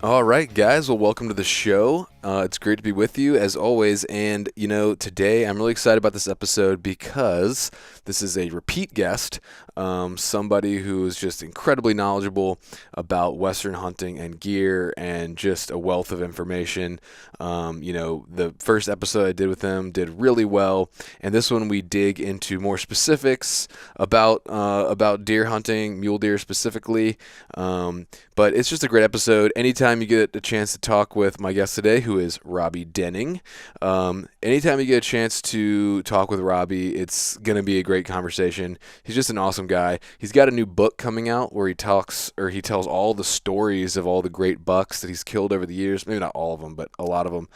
All right, guys. Well, welcome to the show. It's great to be with you as always. And, today I'm really excited about this episode because this is a repeat guest, somebody who is just incredibly knowledgeable about Western hunting and gear and just a wealth of information. The first episode I did with him did really well. And this one we dig into more specifics about deer hunting, mule deer specifically. But it's just a great episode. Anytime you get a chance to talk with my guest today, who is Robbie Denning, anytime you get a chance to talk with Robbie, it's going to be a great conversation. He's just an awesome guy. He's got a new book coming out where he tells all the stories of all the great bucks that he's killed over the years. Maybe not all of them, but a lot of them.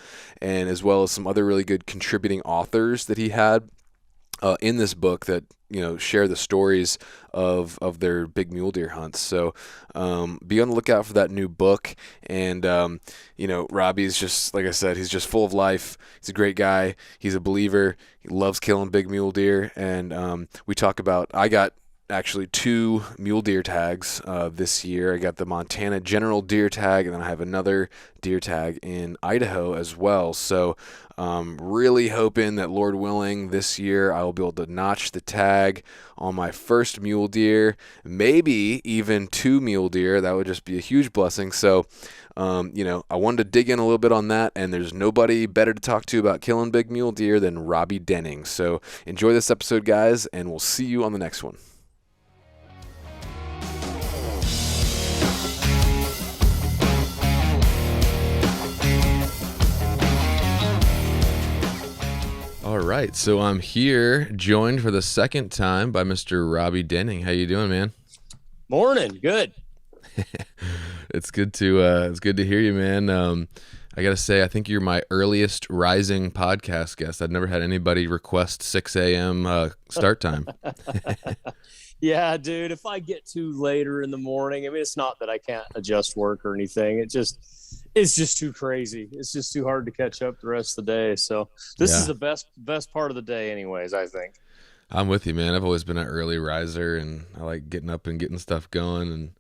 And as well as some other really good contributing authors that he had in this book that share the stories of their big mule deer hunts. So be on the lookout for that new book. And Robbie's just, like I said, he's just full of life. He's a great guy. He's a believer. He loves killing big mule deer. And we talk about, I got actually 2 mule deer tags this year. I got the Montana General Deer Tag, and then I have another deer tag in Idaho as well. So really hoping that, Lord willing, this year I will be able to notch the tag on my first mule deer, maybe even 2 mule deer. That would just be a huge blessing. So I wanted to dig in a little bit on that, and there's nobody better to talk to about killing big mule deer than Robbie Denning. So enjoy this episode, guys, and we'll see you on the next one. All right, so I'm here, joined for the second time by Mr. Robbie Denning. How you doing, man? Morning, good. It's good to hear you, man. I gotta say, I think you're my earliest rising podcast guest. I've never had anybody request 6 a.m. Start time. Yeah, dude. If I get too later in the morning, I mean, it's not that I can't adjust work or anything. It's just too crazy. It's just too hard to catch up the rest of the day. So this is the best part of the day, anyways, I think. I'm with you, man. I've always been an early riser, and I like getting up and getting stuff going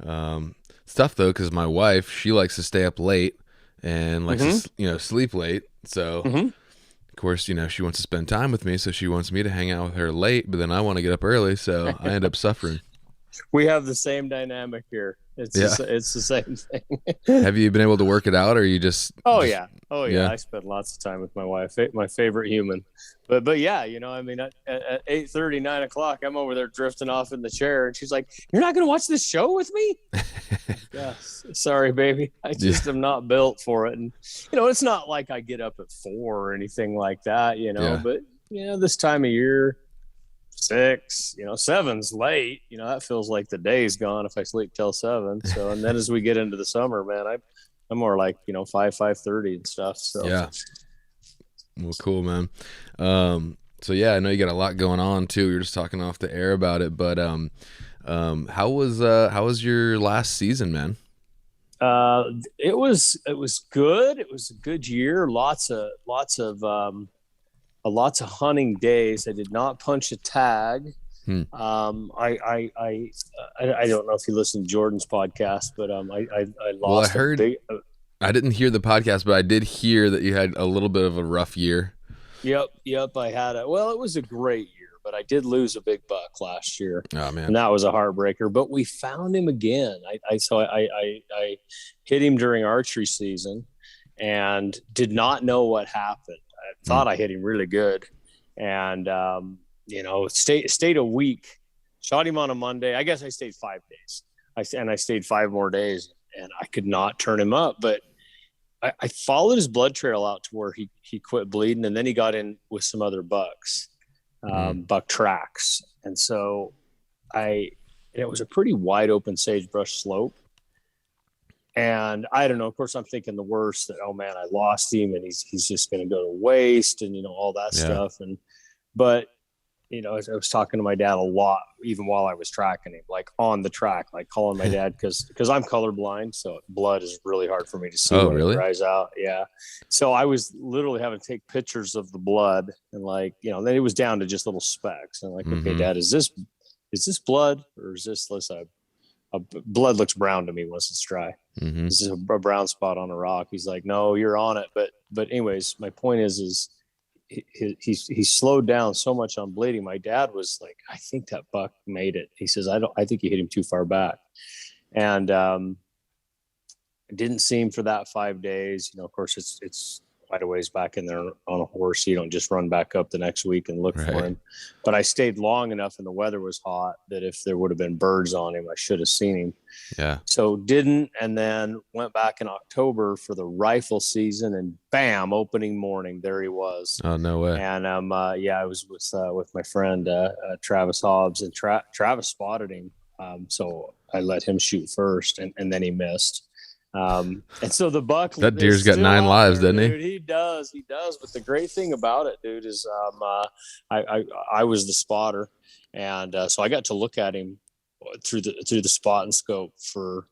and stuff though, because my wife, she likes to stay up late and likes to sleep late. So. Of course, she wants to spend time with me, so she wants me to hang out with her late, but then I want to get up early, so I end up suffering. We have the same dynamic here. It's the same thing. Have you been able to work it out, or you just... Yeah. I spend lots of time with my wife, my favorite human. But yeah, I mean, at 8:30, 9 o'clock, I'm over there drifting off in the chair, and she's like, "You're not going to watch this show with me?" Yes. Sorry, baby. I just am not built for it. And, it's not like I get up at 4 or anything like that, but, this time of year, 6, 7's late, that feels like the day's gone if I sleep till 7. So, and then as we get into the summer, man, I'm more like, 5:30 and stuff. So, yeah. Well, cool, man. So yeah, I know you got a lot going on too. We were just talking off the air about it, but, how was your last season, man? It was good. It was a good year. Lots of hunting days. I did not punch a tag. I don't know if you listen to Jordan's podcast, but I lost. Well, I heard. I didn't hear the podcast, but I did hear that you had a little bit of a rough year. Yep. I had it was a great year, but I did lose a big buck last year. Oh man, and that was a heartbreaker. But we found him again. I hit him during archery season, and did not know what happened. I thought I hit him really good, and stayed a week. Shot him on a Monday. I guess I stayed 5 days. I stayed 5 more days, and I could not turn him up. But I followed his blood trail out to where he quit bleeding, and then he got in with some other bucks, buck tracks. And so it was a pretty wide open sagebrush slope. And I don't know, of course I'm thinking the worst, that, oh man, I lost him and he's just going to go to waste and, all that stuff. But I was talking to my dad a lot, even while I was tracking him, like on the track, like calling my dad because I'm colorblind. So blood is really hard for me to see when it dries out. Yeah. So I was literally having to take pictures of the blood and then it was down to just little specks. And okay, Dad, is this blood or is this, blood looks brown to me once it's dry. Mm-hmm. This is a brown spot on a rock. He's like, no, you're on it. But anyways, my point is he slowed down so much on bleeding. My dad was like, I think that buck made it. He says, I think you hit him too far back. And didn't see him for that 5 days. Of course it's quite a ways back in there on a horse. You don't just run back up the next week and look for him. But I stayed long enough and the weather was hot that if there would have been birds on him, I should have seen him. Yeah. So didn't, and then went back in October for the rifle season, and bam, opening morning, there he was. Oh, no way. And I was with my friend Travis Hobbs, and Travis spotted him. So I let him shoot first, and then he missed. And so the buck, that deer's got 9 lives, doesn't he? Dude, he does. But the great thing about it, dude, is I was the spotter, and so I got to look at him through the spot and scope for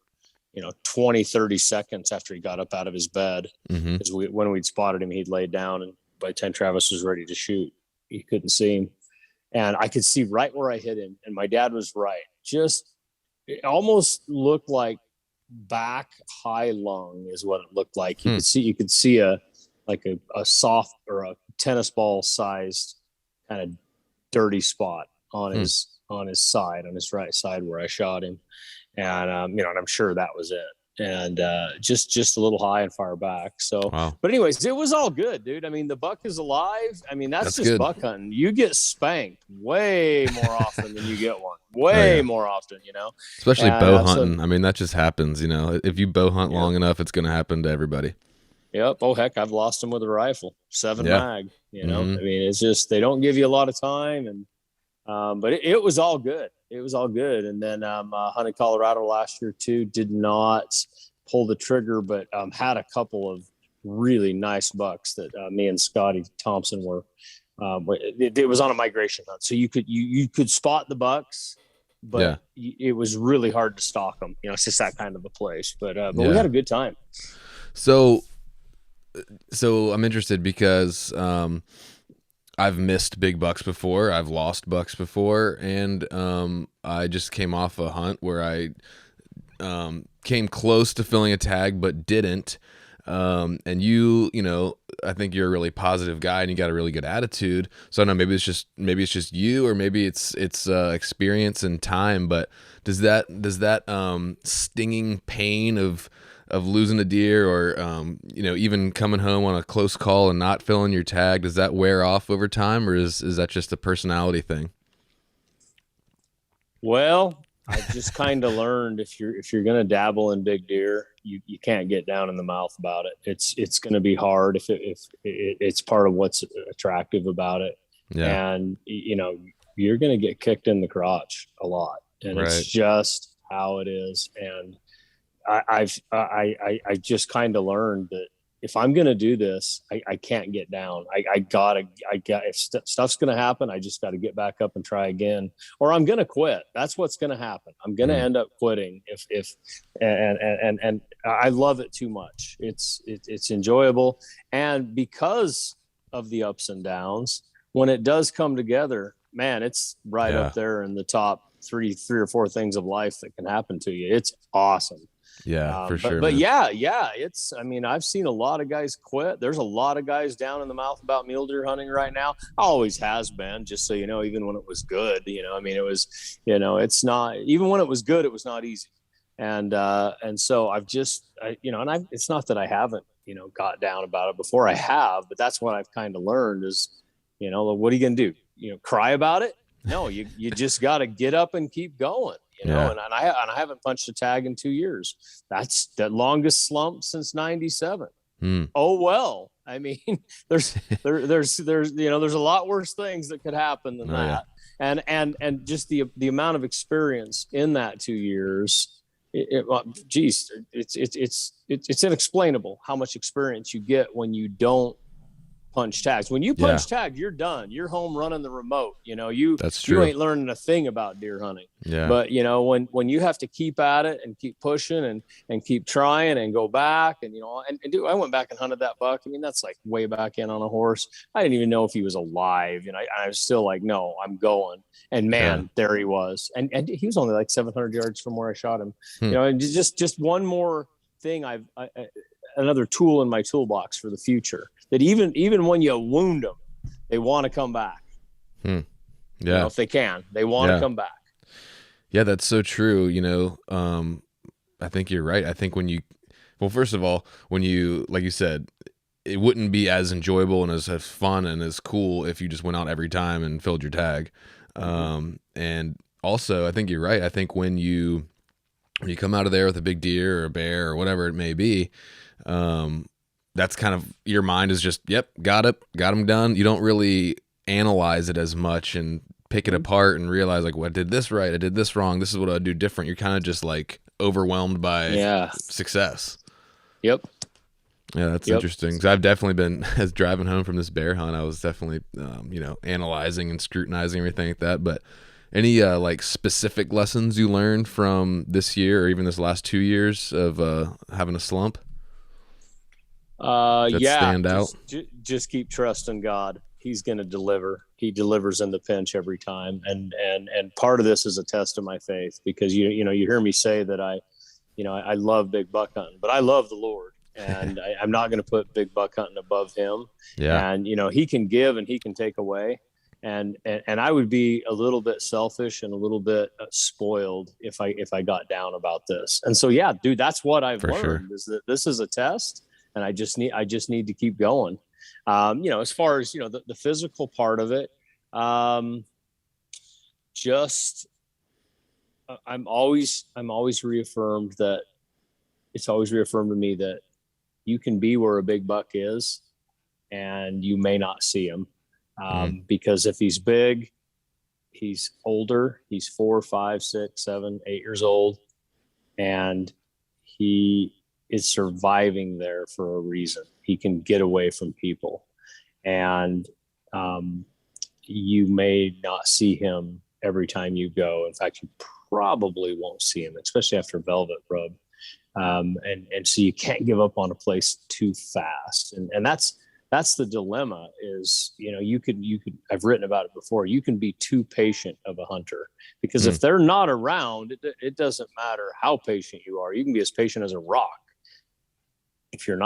20-30 seconds after he got up out of his bed. Because when we'd spotted him, he'd laid down, and by the time Travis was ready to shoot, he couldn't see him, and I could see right where I hit him. And my dad was right. It almost looked like back high lung is what it looked like. You could see a soft or a tennis ball sized kind of dirty spot on his side, on his right side where I shot him. And and I'm sure that was it. And just a little high and far back. So wow. But anyways, it was all good, dude. I mean, the buck is alive. I mean, that's just good. Buck hunting. You get spanked way more often than you get one. More often, especially bow hunting. I mean, that just happens. If you bow hunt long enough, it's going to happen to everybody. Yep. Oh heck, I've lost him with a rifle, 7 mag. I mean, it's just they don't give you a lot of time, and but it was all good. It was all good. And then hunted Colorado last year too. Did not pull the trigger, but had a couple of really nice bucks that me and Scotty Thompson were. It was on a migration hunt, so you could spot the bucks, but it was really hard to stalk them. It's just that kind of a place. But we had a good time. So I'm interested because I've missed big bucks before. I've lost bucks before, and I just came off a hunt where I came close to filling a tag but didn't. And I think you're a really positive guy and you got a really good attitude. So I don't know, maybe it's just you, or maybe it's experience and time. But does that stinging pain of losing a deer, or even coming home on a close call and not filling your tag, does that wear off over time, or is that just a personality thing? Well, I just kind of learned if you're going to dabble in big deer, you can't get down in the mouth about it. It's going to be hard if it's part of what's attractive about it. Yeah. And you're going to get kicked in the crotch a lot, and it's just how it is. And I just kind of learned that if I'm going to do this, I can't get down. If stuff's going to happen, I just got to get back up and try again, or I'm going to quit. That's what's going to happen. I'm going to end up quitting and I love it too much. It's enjoyable. And because of the ups and downs, when it does come together, man, it's right up there in the top three or four things of life that can happen to you. It's awesome. Yeah, for sure. But I've seen a lot of guys quit. There's a lot of guys down in the mouth about mule deer hunting right now. Always has been, just so you know, even when it was good, it was, it's not, even when it was good, it was not easy. And so I've just, it's not that I haven't, got down about it before. I have, but that's what I've kind of learned is, what are you going to do? Cry about it? No, you just got to get up and keep going. And I haven't punched a tag in 2 years. That's the longest slump since '97. Oh well, I mean, there's a lot worse things that could happen than that. Yeah. And just the amount of experience in that 2 years, it's inexplainable how much experience you get when you don't punch tags. When you Yeah, punch tag, you're done. You're home running the remote. that's You true. ain't learning a thing about deer hunting. Yeah. But when you have to keep at it and keep pushing and keep trying and go back and dude, I went back and hunted that buck. I mean, that's like way back in on a horse. I didn't even know if he was alive. I was still like, no, I'm going. And Yeah. man, there he was. And he was only like 700 yards from where I shot him. Hmm. And just one more thing another tool in my toolbox for the future, that even when you wound them, they want to come back. Hmm. Yeah. If they can, they want to Yeah. come back. Yeah, that's so true. I think you're right. I think well, first of all, when you, like you said, it wouldn't be as enjoyable and as fun and as cool if you just went out every time and filled your tag. And also, I think you're right. I think when you come out of there with a big deer or a bear or whatever it may be, that's kind of, your mind is just, yep, got him done. You don't really analyze it as much and pick it apart and realize like, well, I did this right, I did this wrong, this is what I'd do different. You're kind of just like overwhelmed by success. Yep. Yeah, that's interesting. Because I've definitely been, as driving home from this bear hunt, I was definitely, analyzing and scrutinizing everything like that. But any like specific lessons you learned from this year or even this last 2 years of having a slump? Stand out? Just keep trusting God. He's going to deliver. He delivers in the pinch every time. And part of this is a test of my faith, because you hear me say that I love big buck hunting, but I love the Lord, and I'm not going to put big buck hunting above him. Yeah. And he can give and he can take away. And I would be a little bit selfish and a little bit spoiled if I got down about this. And so, yeah, dude, that's what I've learned, is that this is a test, and I just need to keep going. As far as the physical part of it, I'm always reaffirmed that it's always reaffirmed to me that you can be where a big buck is, and you may not see him. Because if he's big, he's older, he's 4, 5, 6, 7, 8 years old, and he is surviving there for a reason. He can get away from people, and you may not see him every time you go. In fact, you probably won't see him, especially after velvet rub. And so you can't give up on a place too fast. And that's the dilemma, is, you could, I've written about it before. You can be too patient of a hunter, because if they're not around, it doesn't matter how patient you are. You can be as patient as a rock. If they're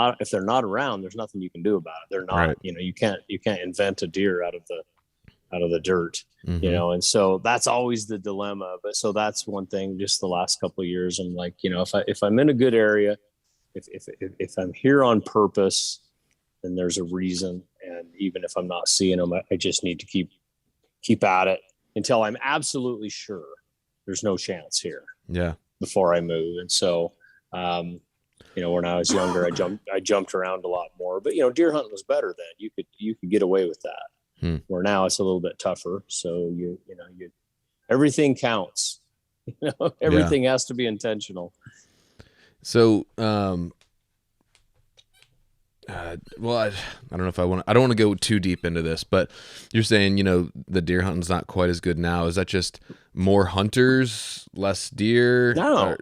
not around, there's nothing you can do about it. They're not, Right. you can't invent a deer out of the dirt, and so that's always the dilemma. But so that's one thing, just the last couple of years, I'm like, if I'm in a good area, if I'm here on purpose, then there's a reason. And even if I'm not seeing them, I just need to keep at it until I'm absolutely sure there's no chance here. Yeah. Before I move. And so, when I was younger, I jumped around a lot more, but deer hunting was better then. You could get away with that. Where now it's a little bit tougher. So everything counts. Everything has to be intentional. So, well, I don't know if I don't want to go too deep into this, but you're saying, the deer hunting's not quite as good now. Is that just more hunters, less deer? No,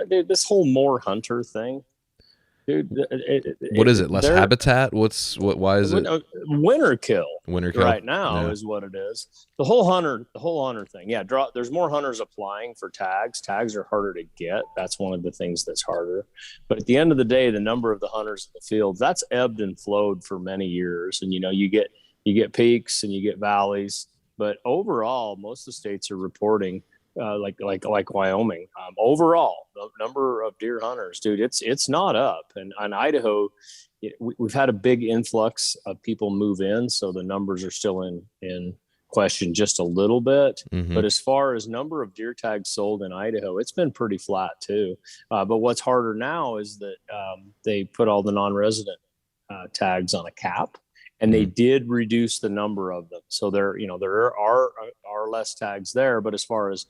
dude, this whole more hunter thing, dude. What is it? Less habitat? Why is it? Winter kill. Winter kill right now is what it is. The whole hunter thing. Yeah. There's more hunters applying for tags. Tags are harder to get. That's one of the things that's harder. But at the end of the day, the number of the hunters in the field, that's ebbed and flowed for many years. And, you get peaks and you get valleys, but overall, most of the states are reporting, like Wyoming, overall, the number of deer hunters, dude, it's not up. And on Idaho, we've had a big influx of people move in, so the numbers are still in question just a little bit. But as far as number of deer tags sold in Idaho, it's been pretty flat too. But what's harder now is that they put all the non-resident tags on a cap, and they did reduce the number of them. So there are less tags there, but as far as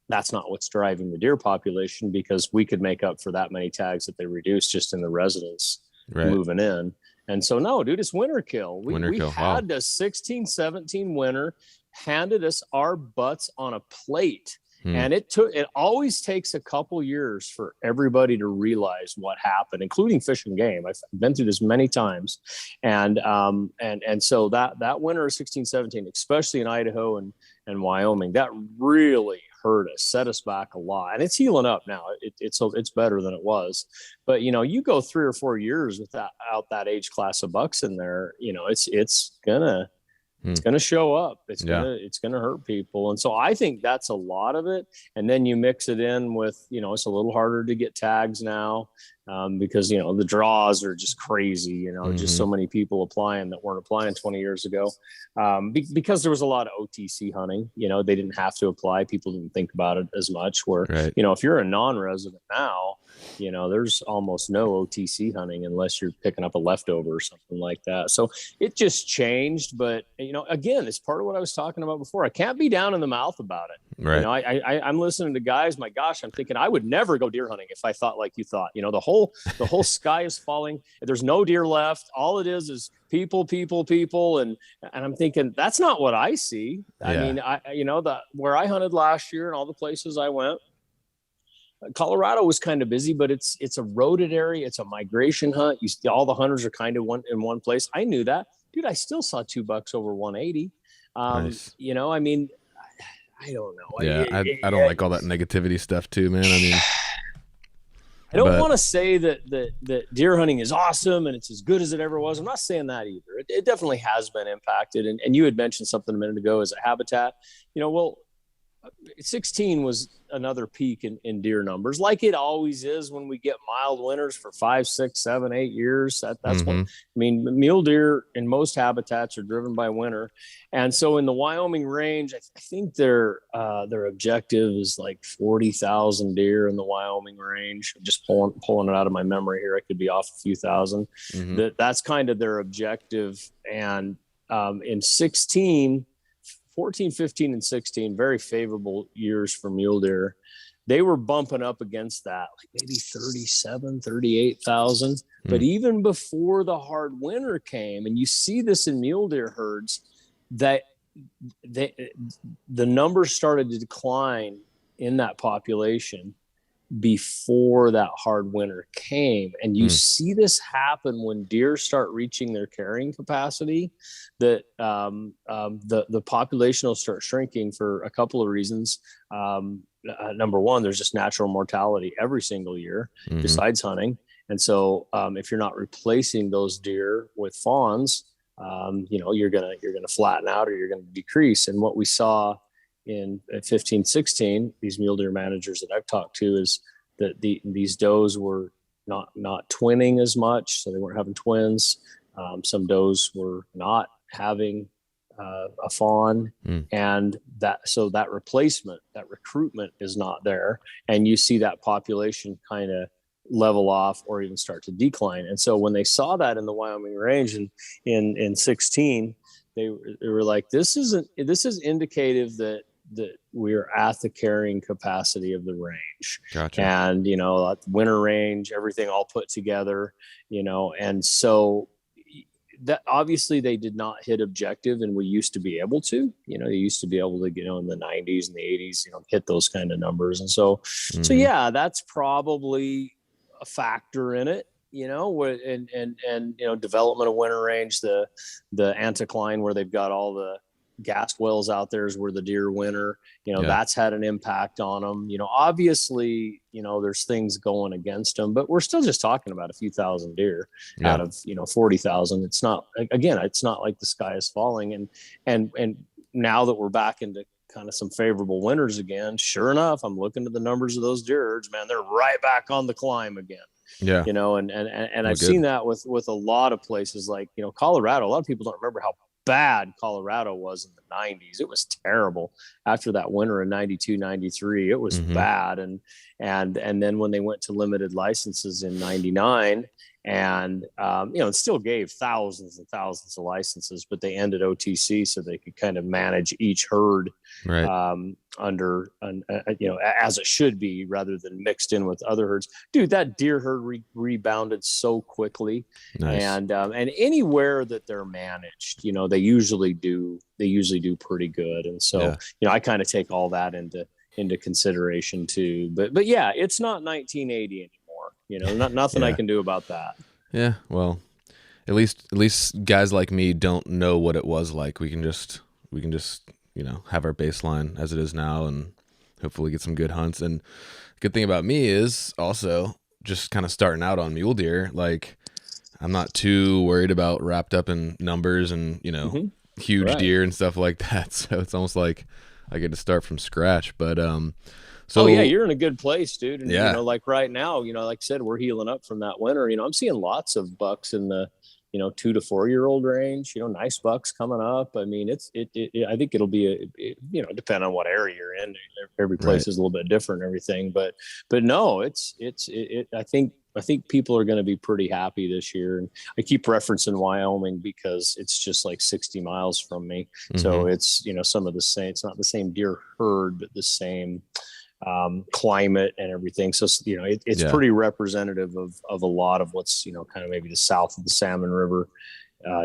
that's not what's driving the deer population, because we could make up for that many tags that they reduced just in the residents moving in. And so, no, dude, it's winter kill. We had Wow. a 16-17 winter handed us our butts on a plate. And it always takes a couple years for everybody to realize what happened, including Fish and Game. I've been through this many times. And so that winter of 16-17, especially in Idaho and Wyoming, that really hurt us, set us back a lot. And it's healing up now. It's better than it was. But, you go 3 or 4 years without that age class of bucks in there, it's gonna show up. It's gonna hurt people. And so I think that's a lot of it. And then you mix it in with, it's a little harder to get tags now, because the draws are just crazy. Just so many people applying that weren't applying 20 years ago, because there was a lot of OTC hunting. They didn't have to apply. People didn't think about it as much. Where if you're a non-resident now, there's almost no OTC hunting unless you're picking up a leftover or something like that. So it just changed. But again, it's part of what I was talking about before. I can't be down in the mouth about it. Right. I'm listening to guys. My gosh, I'm thinking I would never go deer hunting if I thought like you thought. The whole sky is falling. There's no deer left. All it is people, and I'm thinking that's not what I see. I mean, where I hunted last year and all the places I went, Colorado was kind of busy, but it's a roaded area. It's a migration hunt. You see all the hunters are kind of in one place. I knew that, dude. I still saw 2 bucks over 180. Nice. I mean, I don't know. Yeah. I don't like all that negativity stuff too, man. I mean, I don't want to say that deer hunting is awesome and it's as good as it ever was. I'm not saying that either. It definitely has been impacted. And you had mentioned something a minute ago as a habitat, 16 was another peak in deer numbers, like it always is when we get mild winters for 5, 6, 7, 8 years. That's when, mule deer in most habitats are driven by winter. And so in the Wyoming range, I think their objective is like 40,000 deer in the Wyoming range. I'm just pulling it out of my memory here. I could be off a few thousand. That's kind of their objective. And in 14, 15, and 16, very favorable years for mule deer. They were bumping up against that, like maybe 37, 38,000. But even before the hard winter came, and you see this in mule deer herds, that the numbers started to decline in that population before that hard winter came. And you see this happen when deer start reaching their carrying capacity, that the population will start shrinking for a couple of reasons. Number one, there's just natural mortality every single year besides hunting. And so if you're not replacing those deer with fawns, you're gonna flatten out or you're gonna decrease. And what we saw at 15, 16, these mule deer managers that I've talked to is that these does were not twinning as much, so they weren't having twins. Some does were not having a fawn, and that recruitment is not there, and you see that population kind of level off or even start to decline. And so when they saw that in the Wyoming range in 16, they were like, this is indicative that we're at the carrying capacity of the range. Gotcha. And winter range, everything all put together, and so that obviously they did not hit objective, and we used to be able to, they used to be able to, in the 90s and the 80s, hit those kind of numbers. And so yeah, that's probably a factor in it, and development of winter range, the anticline where they've got all the gas wells out there is where the deer winter, that's had an impact on them. Obviously, there's things going against them, but we're still just talking about a few thousand deer out of 40,000. It's not like the sky is falling. And now that we're back into kind of some favorable winters again, sure enough, I'm looking at the numbers of those deer herds, man, they're right back on the climb again. Yeah. And I've seen that with a lot of places like, Colorado. A lot of people don't remember how bad Colorado was in the 90s. It was terrible after that winter in 92, 93. It was bad. And then when they went to limited licenses in 99 And it still gave thousands and thousands of licenses, but they ended OTC so they could kind of manage each herd Right. under, as it should be, rather than mixed in with other herds. Dude, that deer herd rebounded so quickly, Nice. and anywhere that they're managed, they usually do pretty good. And so, Yeah. I kind of take all that into consideration too. But yeah, it's not 1980 anymore. Nothing I Yeah. can do about that. Yeah. Well, at least guys like me don't know what it was like. We can just have our baseline as it is now, and hopefully get some good hunts. And the good thing about me is also just kind of starting out on mule deer. Like, I'm not too worried about wrapped up in numbers and Mm-hmm. huge Right. deer and stuff like that. So it's almost like I get to start from scratch. But Oh yeah, so you're in a good place, dude. And yeah, like right now, like I said, we're healing up from that winter. I'm seeing lots of bucks in the 2 to 4 year old range. Nice bucks coming up. I mean, I think it'll be depend on what area you're in. Every right, place is a little bit different and everything. But no, I think people are going to be pretty happy this year. And I keep referencing Wyoming because it's just like 60 miles from me. mm-hmm, So it's, some of the same, it's not the same deer herd, but the same climate and everything. So, it's yeah, pretty representative of a lot of what's, kind of maybe the south of the Salmon River,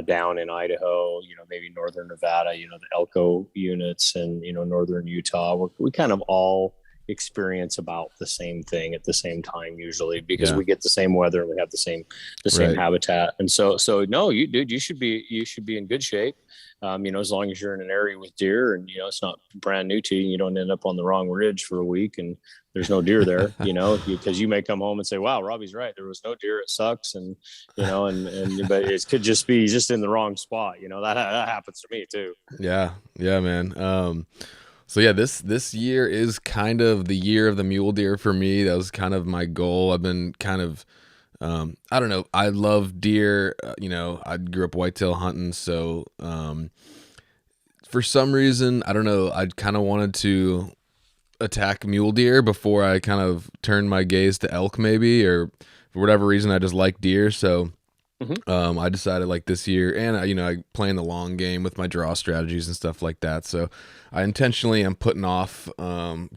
down in Idaho, maybe northern Nevada, the Elko units, and, northern Utah. We kind of all experience about the same thing at the same time usually, because yeah, we get the same weather and we have the same right, habitat. And so no, you should be in good shape. As long as you're in an area with deer, and it's not brand new to you, and you don't end up on the wrong ridge for a week and there's no deer there, because you may come home and say, wow, Robbie's right, there was no deer, it sucks. And but it could just be just in the wrong spot. That happens to me too. yeah, yeah, man. So yeah, this year is kind of the year of the mule deer for me. That was kind of my goal. I've been kind of I don't know. I love deer. I grew up whitetail hunting, so for some reason, I don't know, I kind of wanted to attack mule deer before I kind of turned my gaze to elk, maybe, or for whatever reason, I just like deer. So Mm-hmm. I decided like this year, and I play in the long game with my draw strategies and stuff like that. So I intentionally am putting off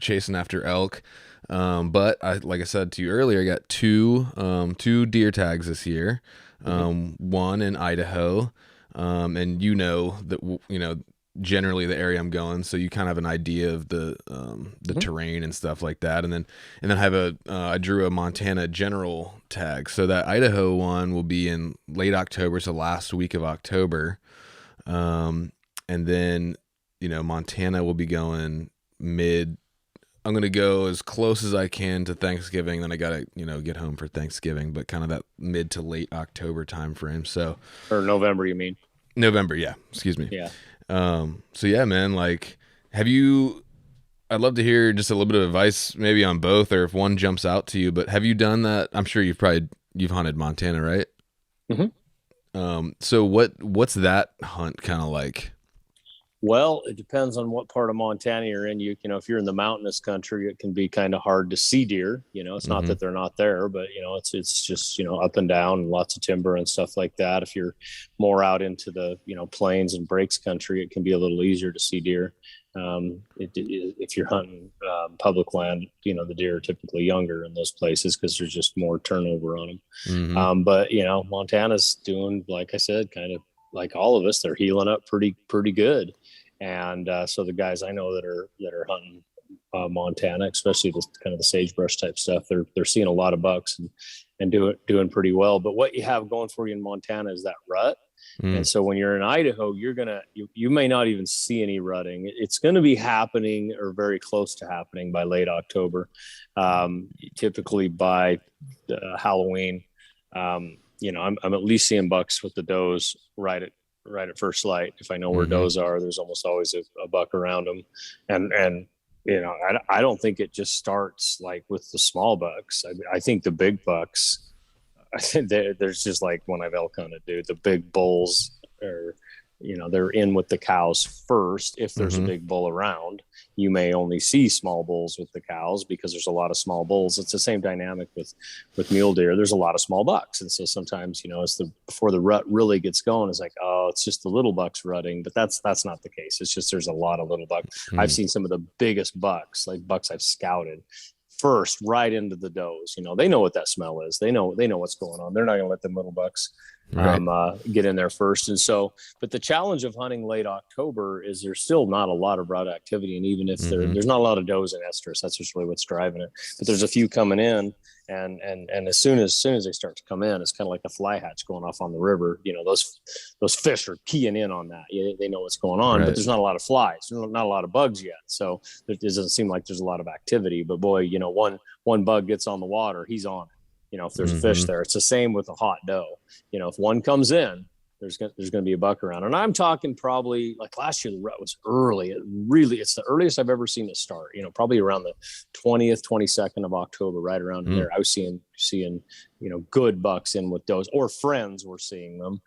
chasing after elk. But like I said to you earlier, I got two deer tags this year. Mm-hmm. One in Idaho, and that generally the area I'm going, so you kind of have an idea of the Mm-hmm. terrain and stuff like that. And then I drew a Montana general tag. So that Idaho one will be in late October, so last week of October. And then Montana will be going mid. I'm gonna go as close as I can to Thanksgiving. Then I gotta get home for Thanksgiving, but kind of that mid to late October time frame. So Or November, you mean? November, yeah. Excuse me. Yeah. So yeah, man, like, I'd love to hear just a little bit of advice maybe on both, or if one jumps out to you, but have you done that? I'm sure you've hunted Montana, right? Mm-hmm. So what's that hunt kind of like? Well, it depends on what part of Montana you're in. If you're in the mountainous country, it can be kind of hard to see deer. It's not Mm-hmm. that they're not there, but it's just up and down and lots of timber and stuff like that. If you're more out into the plains and breaks country, it can be a little easier to see deer. If you're hunting public land, the deer are typically younger in those places because there's just more turnover on them. Mm-hmm. But Montana's doing, like I said, kind of like all of us, they're healing up pretty good. And so the guys I know that are hunting Montana, especially the kind of the sagebrush type stuff, they're seeing a lot of bucks and doing pretty well. But what you have going for you in Montana is that rut. And so when you're in Idaho, you may not even see any rutting. It's going to be happening or very close to happening by late October, typically by Halloween. I'm at least seeing bucks with the does right at first light. If I know where Mm-hmm. does are, there's almost always a buck around them. And I don't think it just starts like with the small bucks. I think the big bucks, I think there's just like when I've elk hunted, dude, the big bulls are they're in with the cows first. If there's a Mm-hmm. big bull around, you may only see small bulls with the cows because there's a lot of small bulls. It's the same dynamic with mule deer. There's a lot of small bucks, and so sometimes, before the rut really gets going, it's like, oh, it's just the little bucks rutting, but that's not the case. It's just there's a lot of little bucks. I've seen some of the biggest bucks, like bucks I've scouted, first right into the does. They know what that smell is. They know what's going on. They're not going to let them little bucks get in there first. And so, but the challenge of hunting late October is there's still not a lot of rut activity. And even if there's not a lot of does in estrus, that's just really what's driving it. But there's a few coming in, and as soon as they start to come in, it's kind of like a fly hatch going off on the river. Those fish are keying in on that. They know what's going on, but there's not a lot of flies, not a lot of bugs yet. So it doesn't seem like there's a lot of activity. But boy, one bug gets on the water, he's on it. If there's a fish there, it's the same with a hot doe. If one comes in, there's going to be a buck around. And I'm talking probably like last year, the rut was early. It's the earliest I've ever seen it start, probably around the 20th, 22nd of October, right around there. I was seeing, good bucks in with does, or friends were seeing them.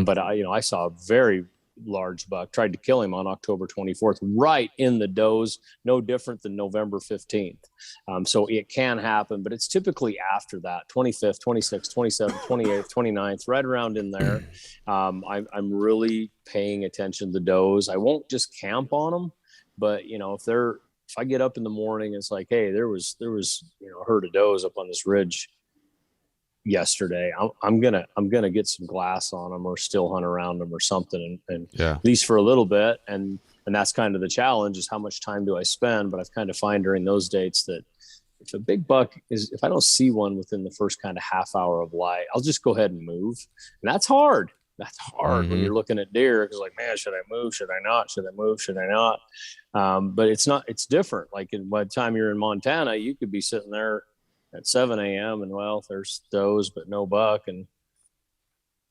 But I saw a very large buck, tried to kill him on October 24th, right in the does, no different than November 15th. So it can happen, but it's typically after that, 25th, 26th, 27th, 28th, 29th, right around in there. I'm really paying attention to does. I won't just camp on them, but if I get up in the morning, it's like, hey, there was a herd of does up on this ridge yesterday. I'm gonna get some glass on them or still hunt around them or something, and at least for a little bit. And that's kind of the challenge, is how much time do I spend? But I've kind of find during those dates that if a big buck if I don't see one within the first kind of half hour of light, I'll just go ahead and move. And that's hard. When you're looking at deer, because like, man, should I move? Should I not? Should I move? Should I not? But it's different. Like by the time you're in Montana, you could be sitting there at 7 a.m. and there's does, but no buck. And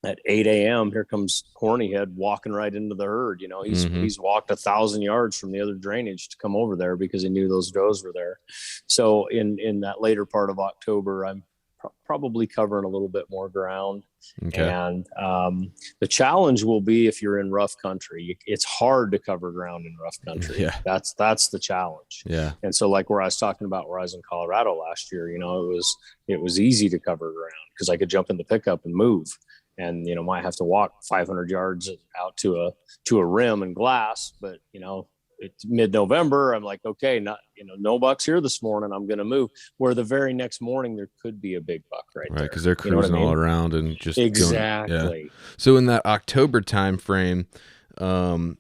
at 8 a.m., here comes Hornyhead walking right into the herd. He's walked 1,000 yards from the other drainage to come over there because he knew those does were there. So in that later part of October, I'm probably covering a little bit more ground. Okay. And the challenge will be if you're in rough country. It's hard to cover ground in rough country. Yeah. That's the challenge. Yeah. And so like where I was talking about where I was in Colorado last year, it was easy to cover ground because I could jump in the pickup and move. And might have to walk 500 yards out to a rim and glass, but it's mid-November. I'm like, okay, no bucks here this morning. I'm going to move. Where the very next morning there could be a big buck right there. Because they're cruising all around and just exactly. Yeah. So in that October time frame, are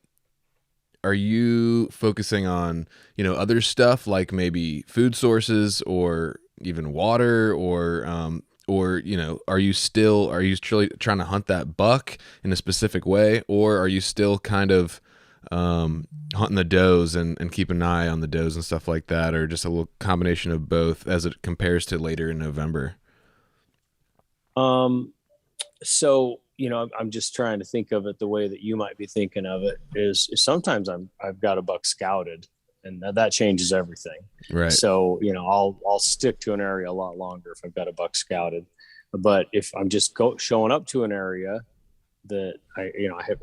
you focusing on other stuff like maybe food sources or even water or are you truly trying to hunt that buck in a specific way, or are you still kind of hunting the does and keep an eye on the does and stuff like that, or just a little combination of both as it compares to later in November? So I'm just trying to think of it the way that you might be thinking of it. Is sometimes I've got a buck scouted, and that changes everything. Right. So I'll stick to an area a lot longer if I've got a buck scouted. But if I'm just showing up to an area that I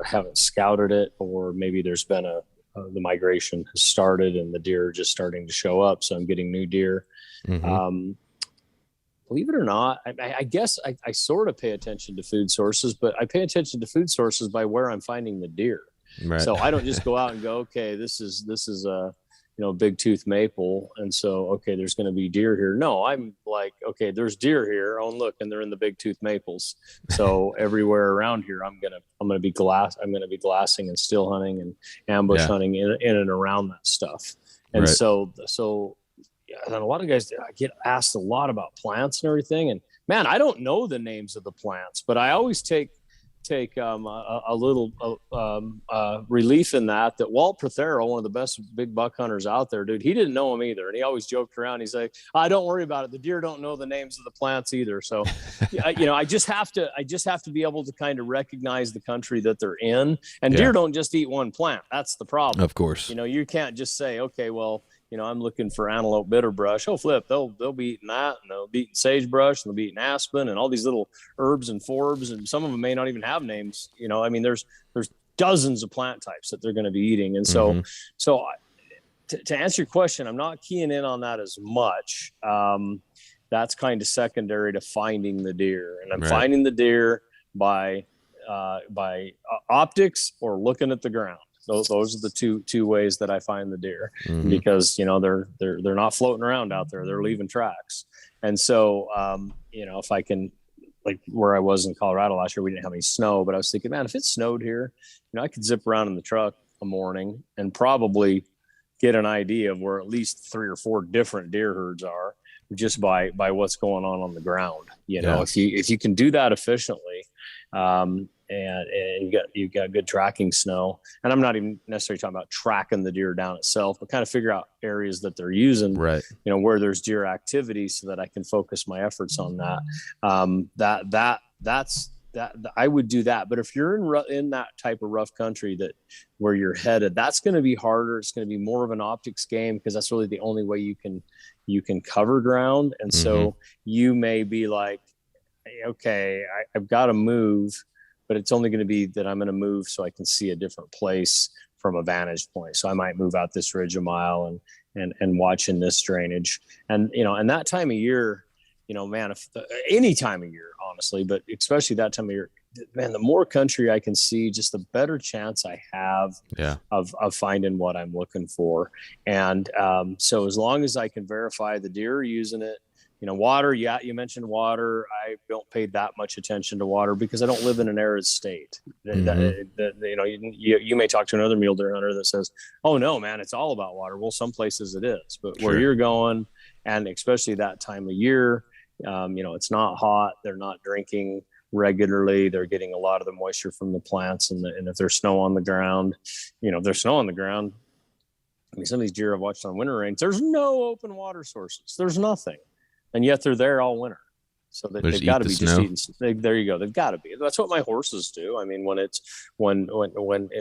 haven't scouted it, or maybe there's been the migration has started and the deer are just starting to show up, so I'm getting new deer. Believe it or not, I guess I sort of pay attention to food sources, but I pay attention to food sources by where I'm finding the deer. Right. So I don't just go out and go, okay, this is a big tooth maple, and so okay, there's going to be deer here. No, I'm like, okay, there's deer here. Oh, and look, and they're in the big tooth maples. So everywhere around here, I'm gonna be glassing and still hunting and ambush hunting in and around that stuff. And so and a lot of guys, I get asked a lot about plants and everything, and man, I don't know the names of the plants, but I always take a little relief in that Walt Prothero, one of the best big buck hunters out there, dude, he didn't know him either, and he always joked around. He's like, don't worry about it, the deer don't know the names of the plants either. So I just have to be able to kind of recognize the country that they're in, and deer don't just eat one plant. That's the problem, of course. You can't just say, okay, well, I'm looking for antelope bitterbrush. Oh, flip, they'll be eating that, and they'll be eating sagebrush, and they'll be eating aspen, and all these little herbs and forbs, and some of them may not even have names. There's dozens of plant types that they're going to be eating. And so, to answer your question, I'm not keying in on that as much. That's kind of secondary to finding the deer, and I'm finding the deer by optics or looking at the ground. Those are the two ways that I find the deer, because they're not floating around out there; they're leaving tracks. And so, if I can, like where I was in Colorado last year, we didn't have any snow, but I was thinking, man, if it snowed here, I could zip around in the truck a morning and probably get an idea of where at least 3 or 4 different deer herds are just by what's going on the ground. If you can do that efficiently, and you got good tracking snow, and I'm not even necessarily talking about tracking the deer down itself, but kind of figure out areas that they're using, where there's deer activity, so that I can focus my efforts on that. That's I would do that. But if you're in that type of rough country where you're headed, that's going to be harder. It's going to be more of an optics game, because that's really the only way you can cover ground. And so you may be like, okay, I've got to move, but it's only going to be that I'm going to move so I can see a different place from a vantage point. So I might move out this ridge a mile and watch in this drainage. And, and that time of year, man, any time of year, honestly, but especially that time of year, man, the more country I can see, just the better chance I have of finding what I'm looking for. And so as long as I can verify the deer are using it, water, you mentioned water. I don't pay that much attention to water because I don't live in an arid state. You may talk to another mule deer hunter that says, oh no, man, it's all about water. Well, some places it is, but where you're going, and especially that time of year, it's not hot. They're not drinking regularly. They're getting a lot of the moisture from the plants, and if there's snow on the ground, if there's snow on the ground, I mean, some of these deer I've watched on winter range, there's no open water sources. There's nothing. And yet they're there all winter. So they've got to be just eating. There you go. They've got to be. That's what my horses do. I mean, when in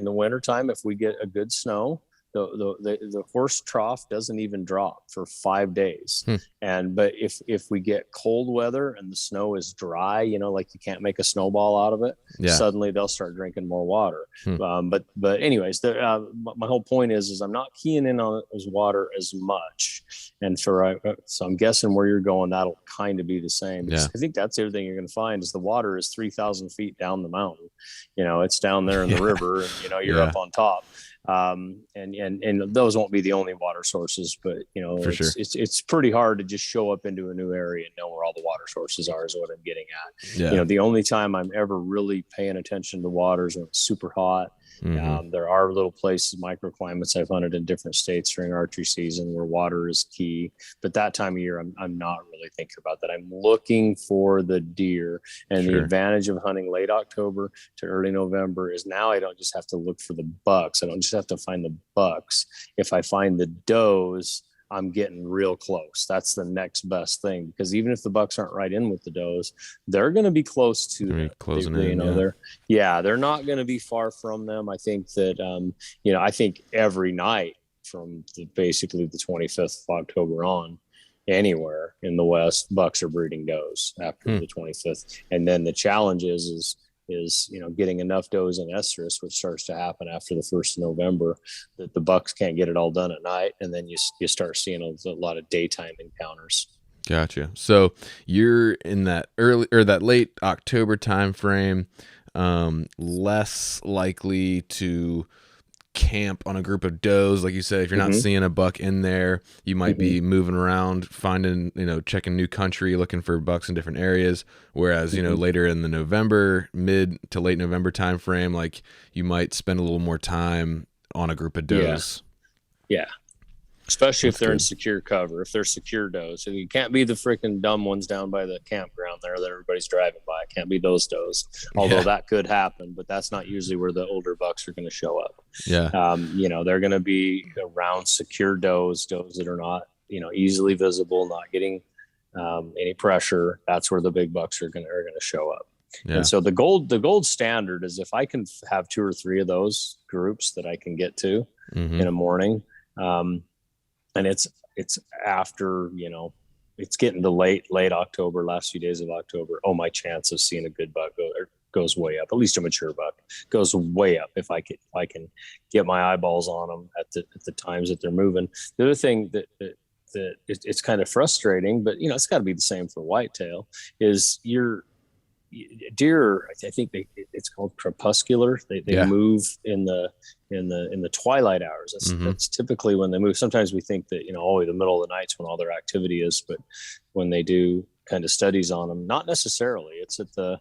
the wintertime, if we get a good snow, the horse trough doesn't even drop for 5 days. But if we get cold weather and the snow is dry, like you can't make a snowball out of it, suddenly they'll start drinking more water. But anyways, my whole point is I'm not keying in on water as much. And so I'm guessing where you're going, that'll kind of be the same. I think that's the other thing you're going to find is the water is 3,000 feet down the mountain. It's down there in the river, and you're up on top. And those won't be the only water sources, but it's pretty hard to just show up into a new area and know where all the water sources are, is what I'm getting at. The only time I'm ever really paying attention to water is when it's super hot. There are little places, microclimates I've hunted in different states during archery season where water is key, but that time of year I'm not really thinking about that. I'm looking for the deer, and the advantage of hunting late October to early November is now I don't just have to look for the bucks. I don't just have to find the bucks. If I find the does, I'm getting real close. That's the next best thing, because even if the bucks aren't right in with the does, they're going to be close to they're not going to be far from them. I think that I think every night from basically the 25th of October on, anywhere in the West, bucks are breeding does after the 25th. And then the challenge is getting enough does in estrus, which starts to happen after the 1st of November, that the bucks can't get it all done at night, and then you start seeing a lot of daytime encounters. Gotcha. So you're in that early or that late October time frame, less likely to camp on a group of does, like you said. If you're not seeing a buck in there, you might be moving around, finding, checking new country, looking for bucks in different areas. Whereas, later in the November, mid to late November time frame, like you might spend a little more time on a group of does. Yeah. Especially if they're in secure cover, if they're secure does. So you can't be the freaking dumb ones down by the campground there that everybody's driving by. It can't be those does. Although that could happen, but that's not usually where the older bucks are going to show up. They're going to be around secure does that are not, easily visible, not getting any pressure. That's where the big bucks are going to show up. And so the gold standard is if I can have 2 or 3 of those groups that I can get to in a morning, and it's after, it's getting to late October, last few days of October. Oh, my chance of seeing a good buck goes way up. At least a mature buck goes way up if I can get my eyeballs on them at the times that they're moving. The other thing that it's kind of frustrating, but it's got to be the same for whitetail, is deer. I think it's called crepuscular. They move in the twilight hours. That's typically when they move. Sometimes we think that the middle of the night's when all their activity is, but when they do kind of studies on them, not necessarily. It's at the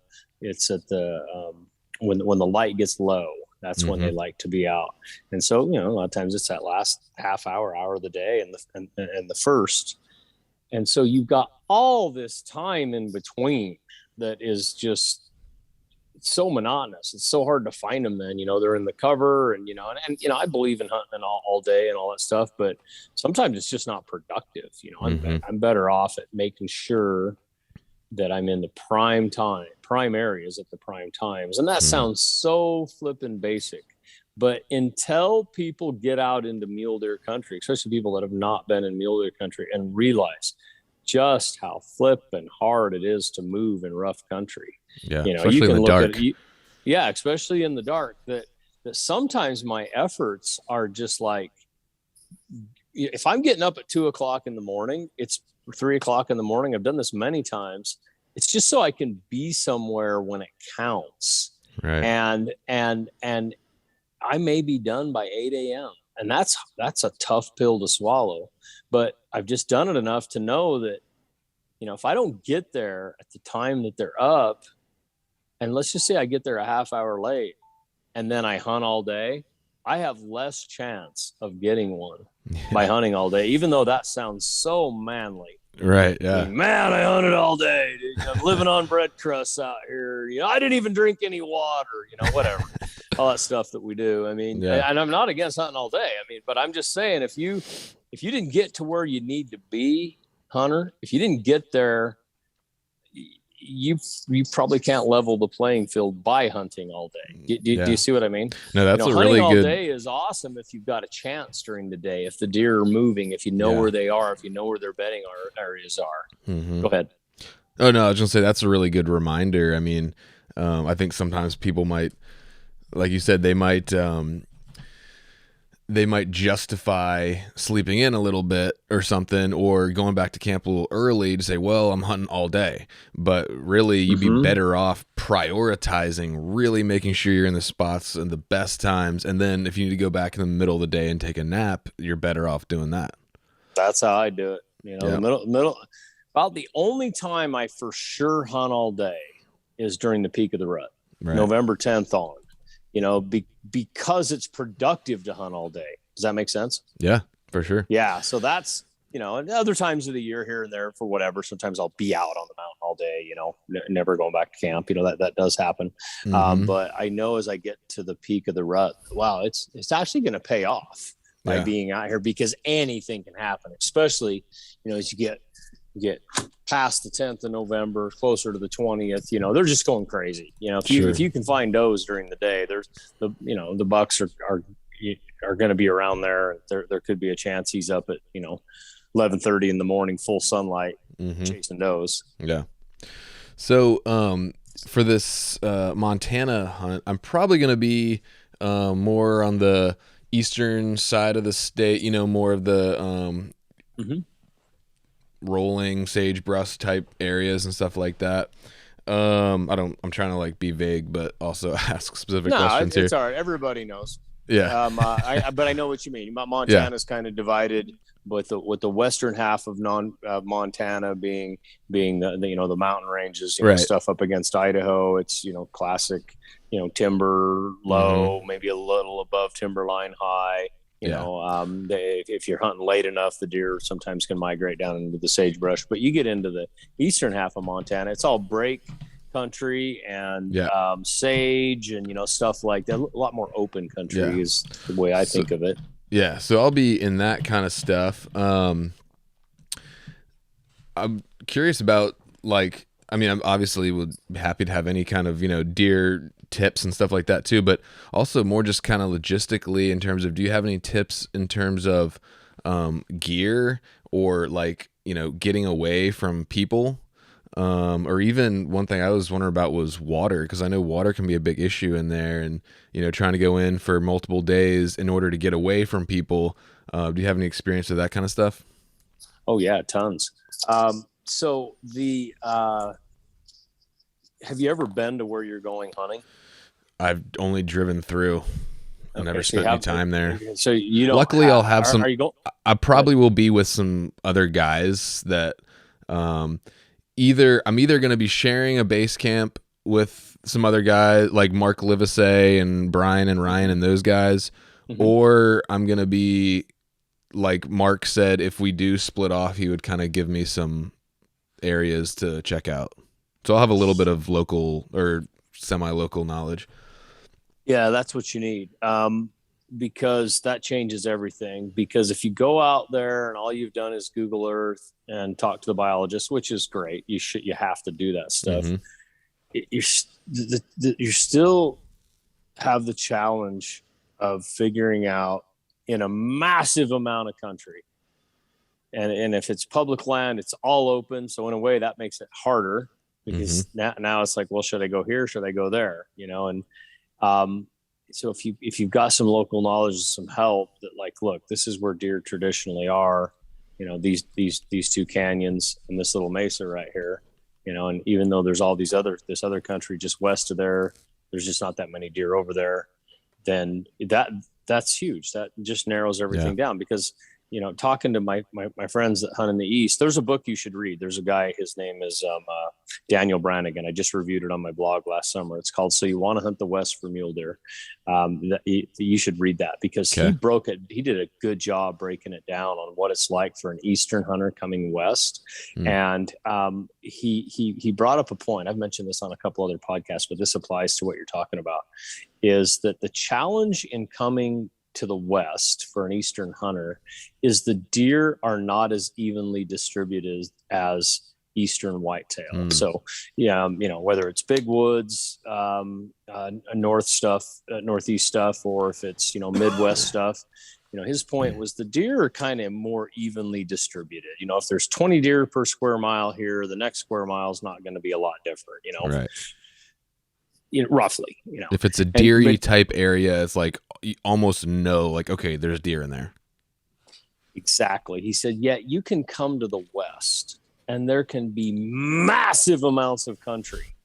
when the light gets low. That's when they like to be out. And so, a lot of times it's that last half hour of the day and the first. And so you've got all this time in between that is just so monotonous. It's so hard to find them then. They're in the cover and I believe in hunting all day and all that stuff, but sometimes it's just not productive. I'm better off at making sure that I'm in the prime areas at the prime times. And that sounds so flippin' basic, but until people get out into mule deer country, especially people that have not been in mule deer country, and realize just how flippin' hard it is to move in rough country. Yeah. You can look dark. Especially in the dark, that sometimes my efforts are just like, if I'm getting up at 2:00 in the morning, it's 3:00 in the morning. I've done this many times. It's just so I can be somewhere when it counts. Right. And I may be done by 8 a.m. And that's a tough pill to swallow, but I've just done it enough to know that, if I don't get there at the time that they're up, and let's just say I get there a half hour late and then I hunt all day, I have less chance of getting one by hunting all day, even though that sounds so manly. Right. Yeah. Man, I hunted all day, dude. I'm living on bread crusts out here. I didn't even drink any water, whatever, all that stuff that we do. And I'm not against hunting all day. But I'm just saying, if you didn't get to where you need to be, hunter, if you didn't get there, you probably can't level the playing field by hunting all day. Do you see what I mean? No, that's a really good. Hunting all day is awesome if you've got a chance during the day, if the deer are moving, if you know where they are, if you know where their bedding areas are. Go ahead. Oh no, I was gonna say that's a really good reminder. I think sometimes people might, like you said, they might justify sleeping in a little bit or something, or going back to camp a little early to say, well, I'm hunting all day. But really, you'd be better off prioritizing, really making sure you're in the spots and the best times. And then if you need to go back in the middle of the day and take a nap, you're better off doing that. That's how I do it. The middle. About the only time I for sure hunt all day is during the peak of the rut, right. November 10th on. Because it's productive to hunt all day. Does that make sense? Yeah, for sure. Yeah. So that's, and other times of the year here and there for whatever, sometimes I'll be out on the mountain all day, never going back to camp, that does happen. But I know as I get to the peak of the rut, wow, it's actually going to pay off by being out here, because anything can happen, especially, as you get past the 10th of November, closer to the 20th, they're just going crazy. If you can find does during the day, there's the bucks are going to be around there. There could be a chance he's up at 11:30 in the morning, full sunlight, chasing does. Yeah. So for this Montana hunt, I'm probably going to be more on the eastern side of the state. More of the rolling sagebrush type areas and stuff like that. I'm trying to be vague, but also ask specific questions here. It's all right. Everybody knows. Yeah. But I know what you mean. Montana's kind of divided with the western half of Montana being the mountain ranges, right. Stuff up against Idaho. It's, classic, timber low, maybe a little above timberline high. If you're hunting late enough, the deer sometimes can migrate down into the sagebrush. But you get into the eastern half of Montana, it's all break country and sage and stuff like that. A lot more open country is the way I think of it. Yeah, so I'll be in that kind of stuff. I'm curious about I'm obviously would be happy to have any kind of deer tips and stuff like that too, but also more just kind of logistically in terms of, do you have any tips in terms of gear or getting away from people Or even one thing I was wondering about was water, because I know water can be a big issue in there, and trying to go in for multiple days in order to get away from people. Do you have any experience with that kind of stuff? Oh yeah, tons. So the have you ever been to where you're going hunting? I've only driven through. I never spent any time there. So you don't. Luckily, I'll have some. Are you going? I probably will be with some other guys that I'm either going to be sharing a base camp with some other guys like Mark Livesey and Brian and Ryan and those guys, or I'm going to be like Mark said, if we do split off, he would kind of give me some areas to check out. So I'll have a little bit of local or semi-local knowledge. Yeah, that's what you need. Because that changes everything. Because if you go out there and all you've done is Google Earth and talk to the biologist, which is great, you have to do that stuff. You still have the challenge of figuring out in a massive amount of country. And if it's public land, it's all open. So in a way that makes it harder because now it's like, well, should I go here? Should I go there? And so if you've got some local knowledge, some help that like, look, this is where deer traditionally are, these two canyons and this little mesa right here, and even though there's all this other country just west of there, there's just not that many deer over there, then that's huge. That just narrows everything down because, talking to my friends that hunt in the East, there's a book you should read. There's a guy, his name is Daniel Brannigan. I just reviewed it on my blog last summer. It's called So You Want to Hunt the West for Mule Deer. You should read that because he broke it. He did a good job breaking it down on what it's like for an Eastern hunter coming west. And he brought up a point. I've mentioned this on a couple other podcasts, but this applies to what you're talking about, is that the challenge in coming to the west for an Eastern hunter is the deer are not as evenly distributed as Eastern whitetail. So whether it's big woods, northeast stuff, or if it's Midwest stuff, his point was the deer are kind of more evenly distributed. If there's 20 deer per square mile here, the next square mile is not going to be a lot different. Right. Roughly, if it's a deery type area, it's like you almost know, like, okay, there's deer in there. Exactly. He said, yeah, you can come to the West and there can be massive amounts of country,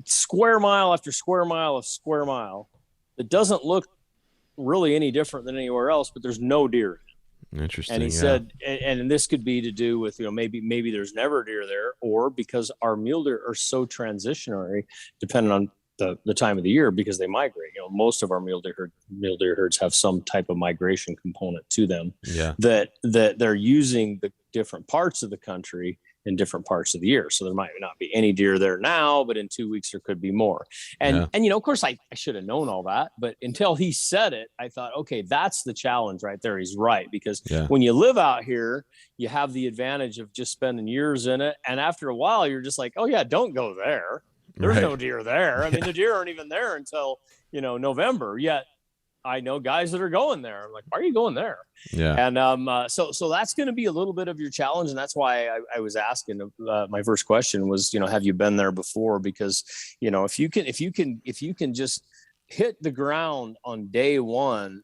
square mile after square mile of square mile, that doesn't look really any different than anywhere else, but there's no deer. Interesting. And he said, and this could be to do with, maybe there's never deer there, or because our mule deer are so transitionary, depending on the time of the year, because they migrate. Most of our mule deer herds have some type of migration component to them. Yeah. That they're using the different parts of the country in different parts of the year. So there might not be any deer there now, but in 2 weeks there could be more. And of course I should have known all that, but until he said it, I thought, okay, that's the challenge right there. He's right. Because when you live out here, you have the advantage of just spending years in it. And after a while, you're just like, oh yeah, don't go there. There's no deer there. I mean, the deer aren't even there until, November. Yet I know guys that are going there. I'm like, why are you going there? Yeah. And so that's going to be a little bit of your challenge. And that's why I was asking, my first question was, have you been there before? Because, if you can just hit the ground on day one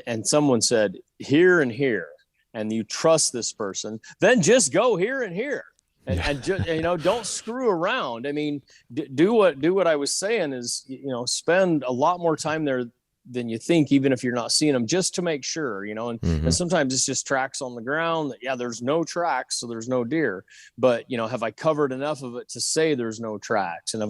and someone said here and here, and you trust this person, then just go here and here. And just, don't screw around. I mean, do what I was saying is, spend a lot more time there than you think, even if you're not seeing them, just to make sure, and sometimes it's just tracks on the ground that, there's no tracks, so there's no deer, but have I covered enough of it to say there's no tracks? And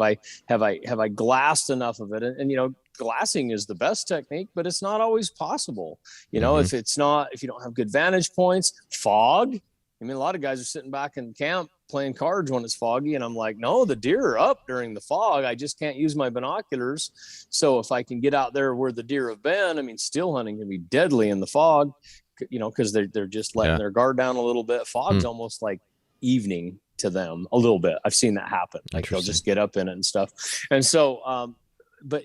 have I glassed enough of it? And glassing is the best technique, but it's not always possible. If you don't have good vantage points, fog. I mean, a lot of guys are sitting back in camp playing cards when it's foggy, and I'm like, no, the deer are up during the fog. I just can't use my binoculars. So if I can get out there where the deer have been, I mean, still hunting can be deadly in the fog, because they're just letting their guard down a little bit. Fog's almost like evening to them a little bit. I've seen that happen. Like they'll just get up in it and stuff. And so, but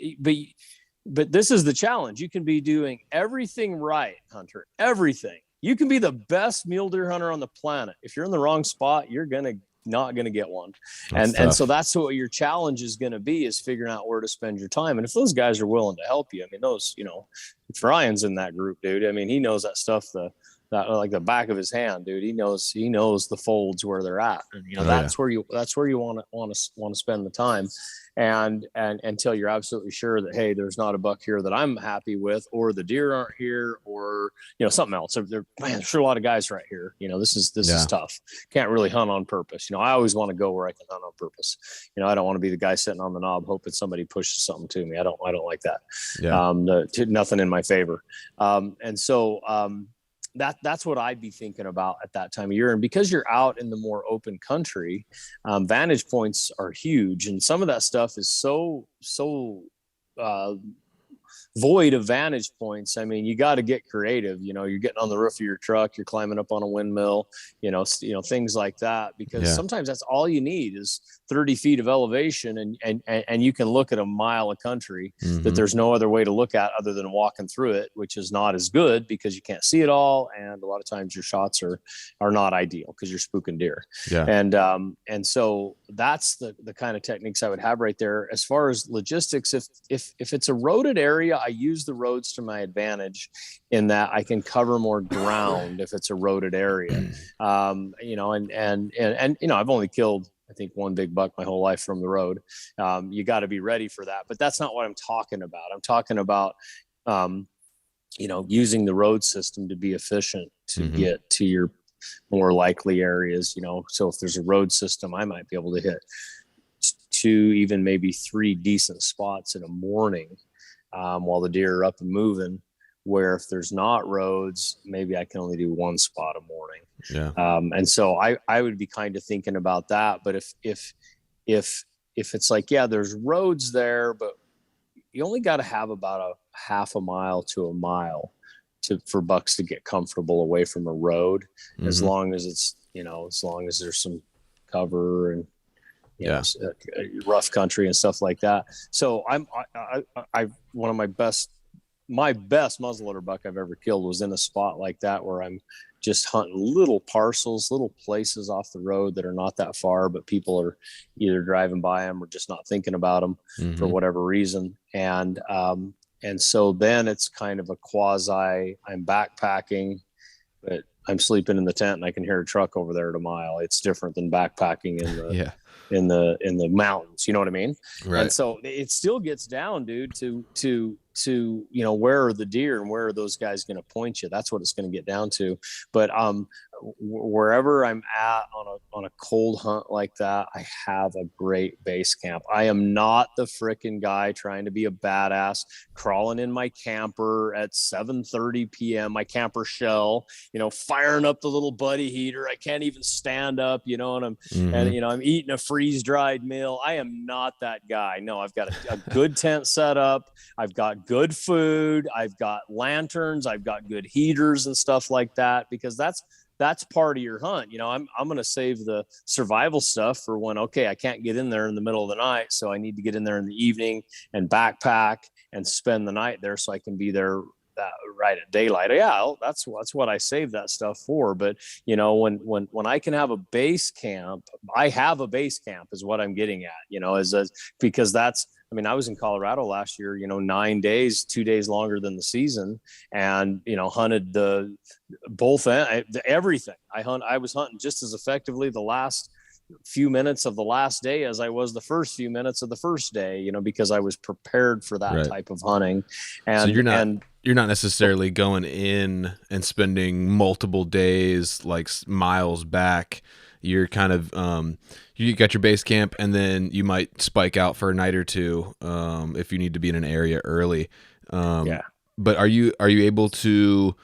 this is the challenge. You can be doing everything right, Hunter, everything. You can be the best mule deer hunter on the planet. If you're in the wrong spot, you're going to not going to get one. That's And so tough. that's what your challenge is going to be, is figuring out where to spend your time. And if those guys are willing to help you, I mean, those, if Ryan's in that group, dude, I mean, he knows that stuff, that like the back of his hand, dude. He knows the folds where they're at, and that's where you want to spend the time, and until you're absolutely sure that, hey, there's not a buck here that I'm happy with, or the deer aren't here, or something else. There's sure a lot of guys right here. This is tough. Can't really hunt on purpose. I always want to go where I can hunt on purpose. I don't want to be the guy sitting on the knob hoping somebody pushes something to me. I don't like that. Nothing in my favor. And so that's what I'd be thinking about at that time of year. And because you're out in the more open country, vantage points are huge. And some of that stuff is so void of vantage points. I mean, you got to get creative. You're getting on the roof of your truck, you're climbing up on a windmill, things like that, because sometimes that's all you need is 30 feet of elevation, and you can look at a mile of country that there's no other way to look at other than walking through it, which is not as good because you can't see it all, and a lot of times your shots are not ideal because you're spooking deer. And so that's the kind of techniques I would have right there. As far as logistics, if it's a roaded area, I use the roads to my advantage in that I can cover more ground if it's a roaded area. And I've only killed, I think, one big buck my whole life from the road. You got to be ready for that, but that's not what I'm talking about. I'm talking about, using the road system to be efficient to get to your more likely areas. So if there's a road system, I might be able to hit 2, even maybe 3 decent spots in a morning, while the deer are up and moving, where if there's not roads, maybe I can only do 1 spot a morning. And so I would be kind of thinking about that. But if it's like, there's roads there, but you only got to have about a half a mile to a mile for bucks to get comfortable away from a road, as long as it's, as long as there's some cover and rough country and stuff like that. So I one of my best muzzleloader buck I've ever killed was in a spot like that, where I'm just hunting little parcels, little places off the road that are not that far, but people are either driving by them or just not thinking about them for whatever reason. And so then it's kind of a quasi, I'm backpacking, but I'm sleeping in the tent and I can hear a truck over there at a mile. It's different than backpacking in the in the mountains, you know what I mean? Right. And so it still gets down, dude, to where are the deer and where are those guys going to point you? That's what it's going to get down to. But wherever I'm at on a cold hunt like that, I have a great base camp. I am not the frickin' guy trying to be a badass, crawling in my camper at 7:30 p.m., my camper shell, firing up the little buddy heater. I can't even stand up, and I'm eating a freeze-dried meal. I am not that guy. No, I've got a good tent set up. I've got good food. I've got lanterns. I've got good heaters and stuff like that, because that's part of your hunt. I'm going to save the survival stuff for when, okay, I can't get in there in the middle of the night, so I need to get in there in the evening and backpack and spend the night there so I can be there right at daylight. That's what I save that stuff for. But when I can have a base camp, I have a base camp is what I'm getting at, because that's, I was in Colorado last year, 9 days, 2 days longer than the season, and, hunted everything. I was hunting just as effectively the last few minutes of the last day as I was the first few minutes of the first day, because I was prepared for that type of hunting. And so you're not necessarily going in and spending multiple days, like miles back. You're kind of, you got your base camp, and then you might spike out for a night or two if you need to be in an area early. But are you able to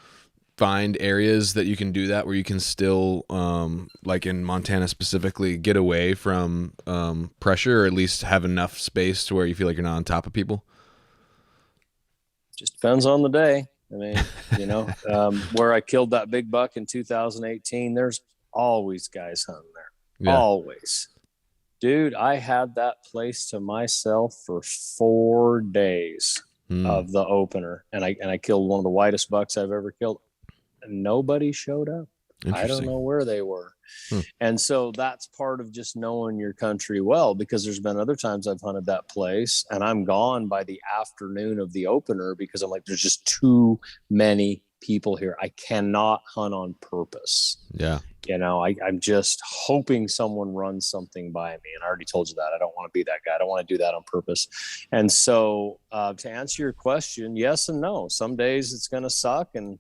find areas that you can do that, where you can still, like in Montana specifically, get away from pressure, or at least have enough space to where you feel like you're not on top of people? Just depends on the day. Where I killed that big buck in 2018, there's always guys hunting there. Always. Dude, I had that place to myself for 4 days of the opener, and I killed one of the whitest bucks I've ever killed, and nobody showed up. I don't Interesting. know where they were. Hmm. And so that's part of just knowing your country well, because there's been other times I've hunted that place and I'm gone by the afternoon of the opener because I'm like, there's just too many people here. I cannot hunt on purpose. Yeah. I'm just hoping someone runs something by me. And I already told you that. I don't want to be that guy. I don't want to do that on purpose. And so to answer your question, yes and no. Some days it's going to suck. And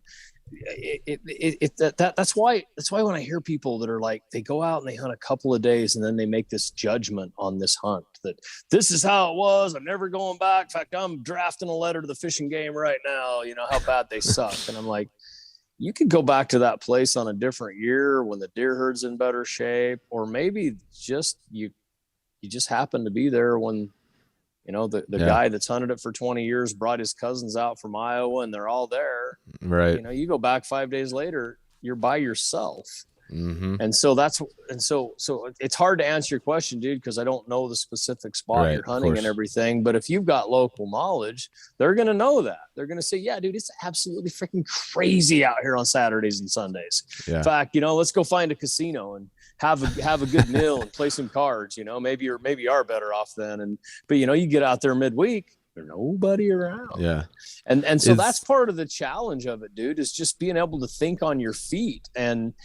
that's why when I hear people that are like, they go out and they hunt a couple of days and then they make this judgment on this hunt that this is how it was, I'm never going back, in fact I'm drafting a letter to the Fish and Game right now, how bad they suck. And I'm like, you could go back to that place on a different year when the deer herd's in better shape, or maybe just you just happen to be there when the guy that's hunted it for 20 years brought his cousins out from Iowa and they're all there. Right. You go back 5 days later, you're by yourself. Mm-hmm. And so so it's hard to answer your question, dude, because I don't know the specific spot you're hunting and everything. But if you've got local knowledge, they're going to know that. They're going to say, yeah, dude, it's absolutely freaking crazy out here on Saturdays and Sundays. Yeah. In fact, let's go find a casino and have a good meal and play some cards. Maybe you are better off then. But you get out there midweek, there's nobody around. Yeah. And so that's part of the challenge of it, dude, is just being able to think on your feet and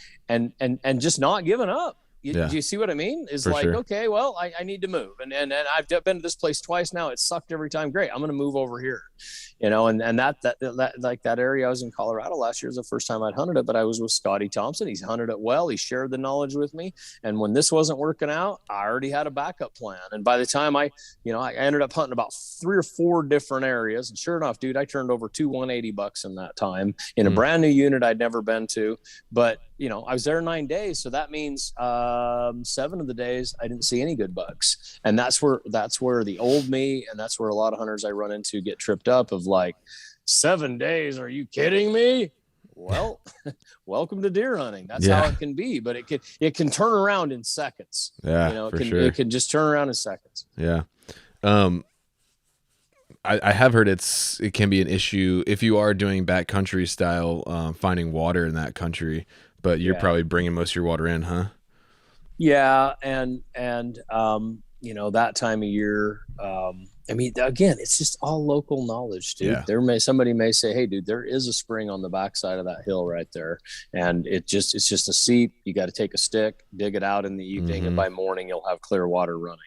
just not giving up. Do you see what I mean? Is like, sure. Okay, well, I need to move. And I've been to this place twice now. It sucked every time. Great. I'm going to move over here, and that like that area. I was in Colorado last year. It was the first time I'd hunted it, but I was with Scotty Thompson. He's hunted it well. He shared the knowledge with me. And when this wasn't working out, I already had a backup plan. And by the time I ended up hunting about 3 or 4 different areas. And sure enough, dude, I turned over 2 $180 in that time in a brand new unit I'd never been to. But I was there 9 days. So that means 7 of the days I didn't see any good bucks. And that's where the old me, and that's where a lot of hunters I run into get tripped up of like, 7 days. Are you kidding me? Well, welcome to deer hunting. That's how it can be, but it can turn around in seconds. Yeah, it can just turn around in seconds. Yeah. I have heard it can be an issue if you are doing backcountry style, finding water in that country, but you're probably bringing most of your water in, huh? Yeah. And that time of year, again, it's just all local knowledge, dude. Yeah. Somebody may say, hey, dude, there is a spring on the backside of that hill right there. And it's just a seep. You got to take a stick, dig it out in the evening. And by morning you'll have clear water running.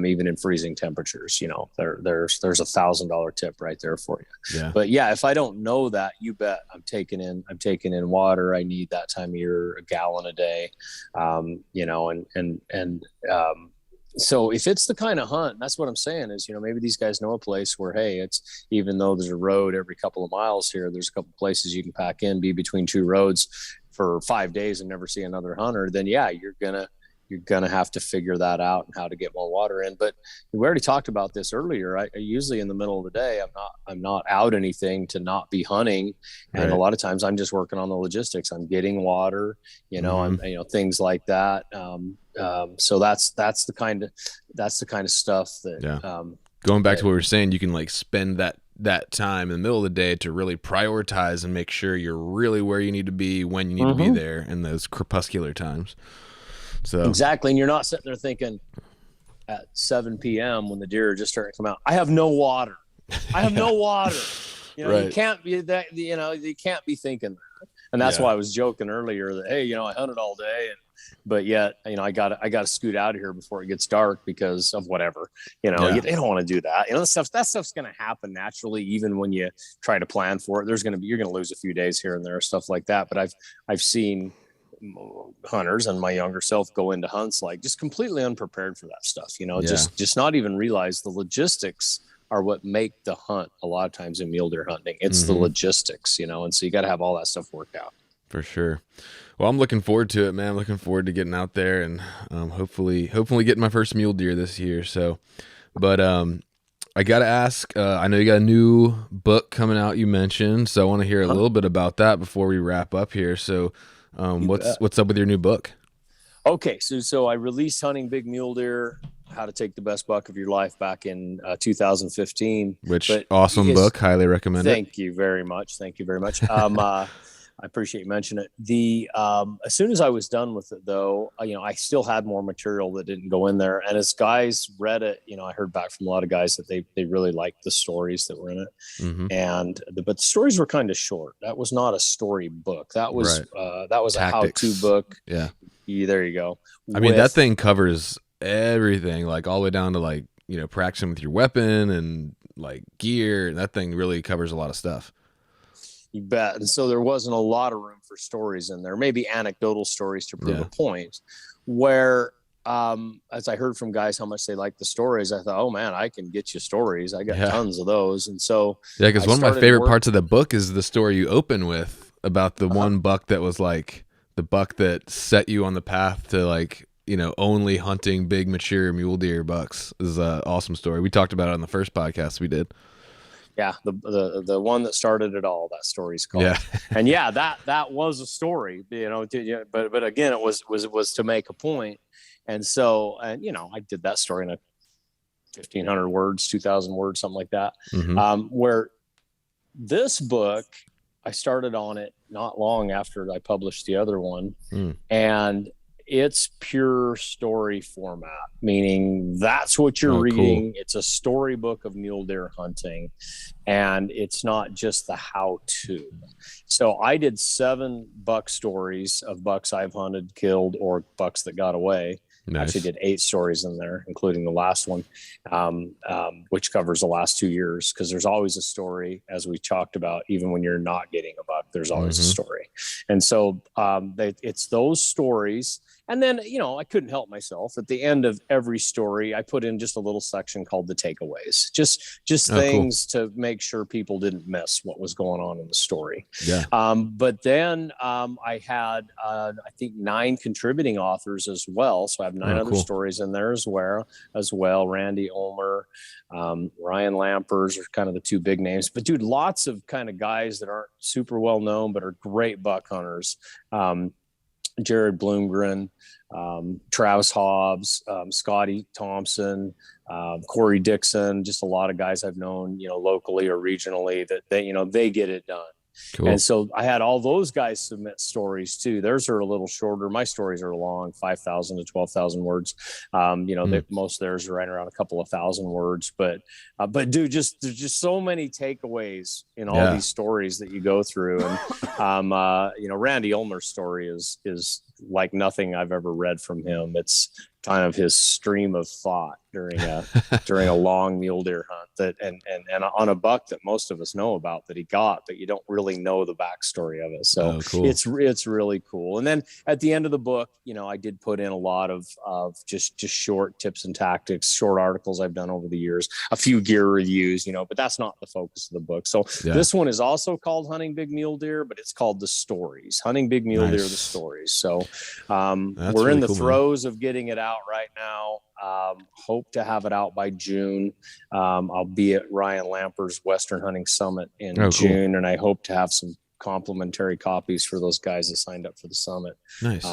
Even in freezing temperatures, there's $1,000 tip right there for you. Yeah. But yeah, if I don't know that, you bet I'm taking in water. I need that time of year, a gallon a day. So if it's the kind of hunt, that's what I'm saying is, maybe these guys know a place where, hey, it's, even though there's a road every couple of miles here, there's a couple of places you can pack in, be between 2 roads for 5 days and never see another hunter. Then yeah, you're gonna have to figure that out and how to get more water in. But we already talked about this earlier. I usually in the middle of the day, I'm not out anything to not be hunting. And a lot of times I'm just working on the logistics. I'm getting water, I'm, things like that. So that's the kind of stuff that, going back to what we were saying, you can like spend that time in the middle of the day to really prioritize and make sure you're really where you need to be when you need to be there in those crepuscular times. So exactly. And you're not sitting there thinking at 7 p.m. when the deer are just starting to come out, I have no water. You can't be that, you can't be thinking that. And that's why I was joking earlier that, hey, I hunted all day but yet, I got to scoot out of here before it gets dark because of whatever, you don't want to do that. That stuff's going to happen naturally. Even when you try to plan for it, you're going to lose a few days here and there, stuff like that. But I've seen hunters and my younger self go into hunts like just completely unprepared for that stuff, just not even realize the logistics are what make the hunt a lot of times in mule deer hunting. It's the logistics, and so you got to have all that stuff worked out. For sure. Well, I'm looking forward to it, man. I'm looking forward to getting out there and hopefully getting my first mule deer this year. So, but I got to ask, I know you got a new book coming out you mentioned, so I want to hear a little bit about that before we wrap up here. So what's up with your new book? Okay. So I released Hunting Big Mule Deer, How to Take the Best Buck of Your Life back in 2015. Which awesome book. Highly recommend it. Thank you very much. I appreciate you mentioning it. The as soon as I was done with it, though, I still had more material that didn't go in there. And as guys read it, I heard back from a lot of guys that they really liked the stories that were in it. Mm-hmm. But the stories were kind of short. That was not a story book. That was Right. a how-to Tactics. book. Yeah. There you go. I mean, that thing covers everything, like all the way down to like, practicing with your weapon and like gear. That thing really covers a lot of stuff. You bet. And so there wasn't a lot of room for stories in there, maybe anecdotal stories to prove a point. Where, as I heard from guys how much they liked the stories, I thought, oh man, I can get you stories. I got tons of those. And so, yeah, because one of my favorite parts of the book is the story you open with about the one buck that was like the buck that set you on the path to like, only hunting big mature mule deer bucks. This is an awesome story. We talked about it on the first podcast we did. Yeah, the one that started it all. That story's called. Yeah, and that was a story. But again, it was to make a point. And so, I did that story in a 1,500 words, 2,000 words, something like that. Mm-hmm. Where this book, I started on it not long after I published the other one, and it's pure story format, meaning that's what you're reading. Cool. It's a storybook of mule deer hunting, and it's not just the how-to. So I did 7 buck stories of bucks I've hunted, killed, or bucks that got away. Nice. Actually did 8 stories in there, including the last one, which covers the last 2 years, because there's always a story, as we talked about. Even when you're not getting a buck, there's always a story. And so it's those stories. And then, I couldn't help myself. At the end of every story, I put in just a little section called the takeaways, just things to make sure people didn't miss what was going on in the story. Yeah. But then I had, I think, 9 contributing authors as well. So I have 9 other stories in there as well. Randy Ulmer, Ryan Lampers are kind of the 2 big names. But dude, lots of kind of guys that aren't super well known, but are great buck hunters. Jared Bloomgren, Travis Hobbs, Scotty Thompson, Corey Dixon, just a lot of guys I've known, locally or regionally that they get it done. Cool. And so I had all those guys submit stories too. Theirs are a little shorter. My stories are long, 5,000 to 12,000 words. Most of theirs are right around a couple of thousand words. But dude, there's just so many takeaways in all these stories that you go through. And Randy Ulmer's story is like nothing I've ever read from him. It's kind of his stream of thought during a long mule deer hunt and on a buck that most of us know about that he got, but you don't really know the backstory of it. So it's really cool. And then at the end of the book, I did put in a lot of just short tips and tactics, short articles I've done over the years, a few gear reviews, but that's not the focus of the book. So this one is also called Hunting Big Mule Deer, but it's called The Stories, Hunting Big Mule Deer, The Stories. So we're really in the throes of getting it out right now. Hope to have it out by June. I'll be at Ryan Lamper's Western Hunting Summit in June, and I hope to have some complimentary copies for those guys that signed up for the summit. Nice.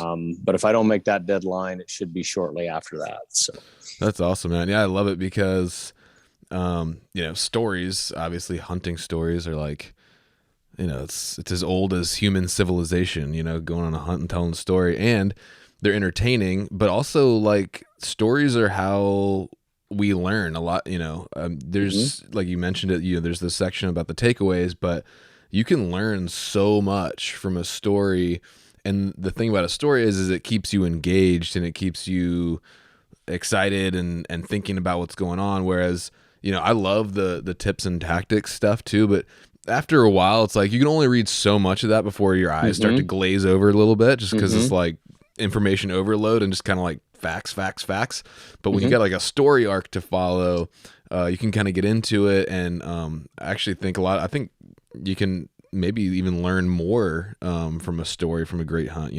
But if I don't make that deadline, it should be shortly after that. So that's awesome, man. Yeah, I love it because stories, obviously hunting stories are like, it's as old as human civilization, going on a hunt and telling a story, and they're entertaining, but also like stories are how we learn a lot. There's like you mentioned it, there's this section about the takeaways, but you can learn so much from a story. And the thing about a story is it keeps you engaged and it keeps you excited and thinking about what's going on. Whereas, I love the tips and tactics stuff too, but after a while, it's like you can only read so much of that before your eyes start to glaze over a little bit, just because it's like information overload and just kind of like facts. But when you got like a story arc to follow, you can kind of get into it and actually think a lot. I think you can maybe even learn more from a story, from a great hunt,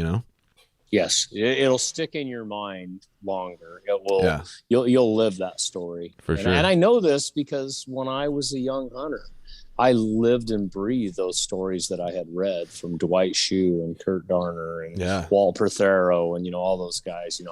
Yes, it'll stick in your mind longer. It will. You'll live that story for sure. And I know this because when I was a young hunter, I lived and breathed those stories that I had read from Dwight Shue and Kurt Garner and Walt Prothero and all those guys.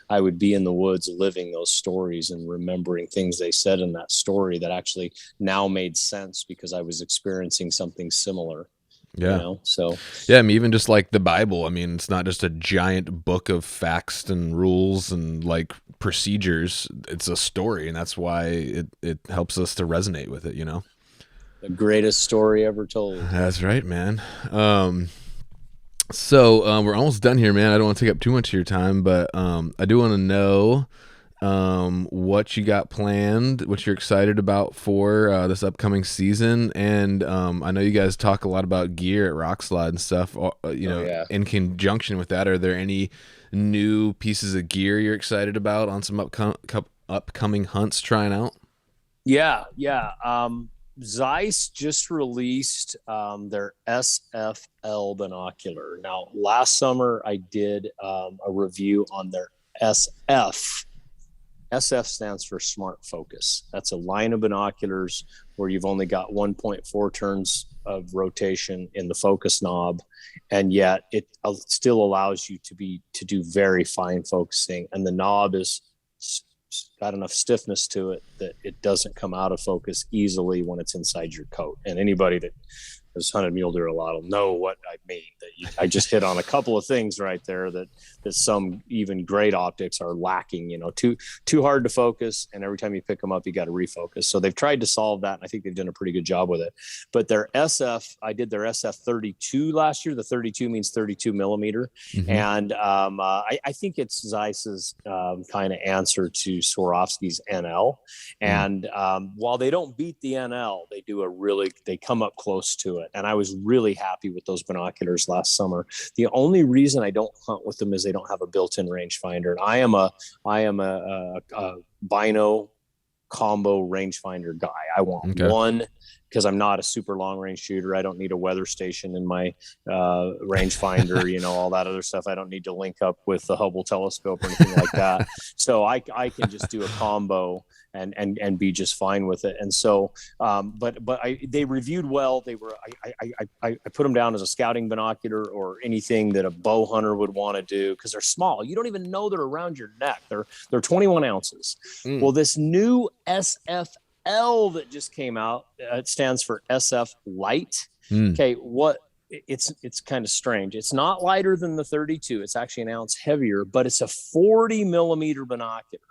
I would be in the woods living those stories and remembering things they said in that story that actually now made sense because I was experiencing something similar. Yeah. So Yeah, I mean, even just like the Bible, I mean, it's not just a giant book of facts and rules and like procedures. It's a story, and that's why it helps us to resonate with it, you know? the greatest story ever told. That's right, man. We're almost done here, man. I don't want to take up too much of your time, but I do want to know what you got planned, what you're excited about for this upcoming season, and I know you guys talk a lot about gear at Rock Slide and stuff. Oh yeah. In conjunction with that, are there any new pieces of gear you're excited about on some upcoming hunts trying out? Yeah. Zeiss just released their SFL binocular. Now, last summer I did a review on their SF. SF stands for Smart Focus. That's a line of binoculars where you've only got 1.4 turns of rotation in the focus knob, and yet it still allows you to do very fine focusing. And the knob is got enough stiffness to it that it doesn't come out of focus easily when it's inside your coat. And anybody that has hunted mule deer a lot will know what I mean. I just hit on a couple of things right there that some even great optics are lacking. Too hard to focus, and every time you pick them up, you got to refocus. So they've tried to solve that, and I think they've done a pretty good job with it. But their SF, I did their SF 32 last year. The 32 means 32 millimeter, and I think it's Zeiss's kind of answer to Swarovski's NL. And while they don't beat the NL, they come up close to it. And I was really happy with those binoculars last summer. The only reason I don't hunt with them is they don't have a built-in rangefinder. And I am a bino combo rangefinder guy. I want one, because I'm not a super long range shooter. I don't need a weather station in my rangefinder, all that other stuff. I don't need to link up with the Hubble telescope or anything like that. So I can just do a combo and be just fine with it. And so, they reviewed well. I put them down as a scouting binocular or anything that a bow hunter would want to do, because they're small. You don't even know they're around your neck. They're 21 ounces. Well, this new SFL that just came out, it stands for SF Light. Okay, it's kind of strange. It's not lighter than the 32. It's actually an ounce heavier, but it's a 40 millimeter binocular.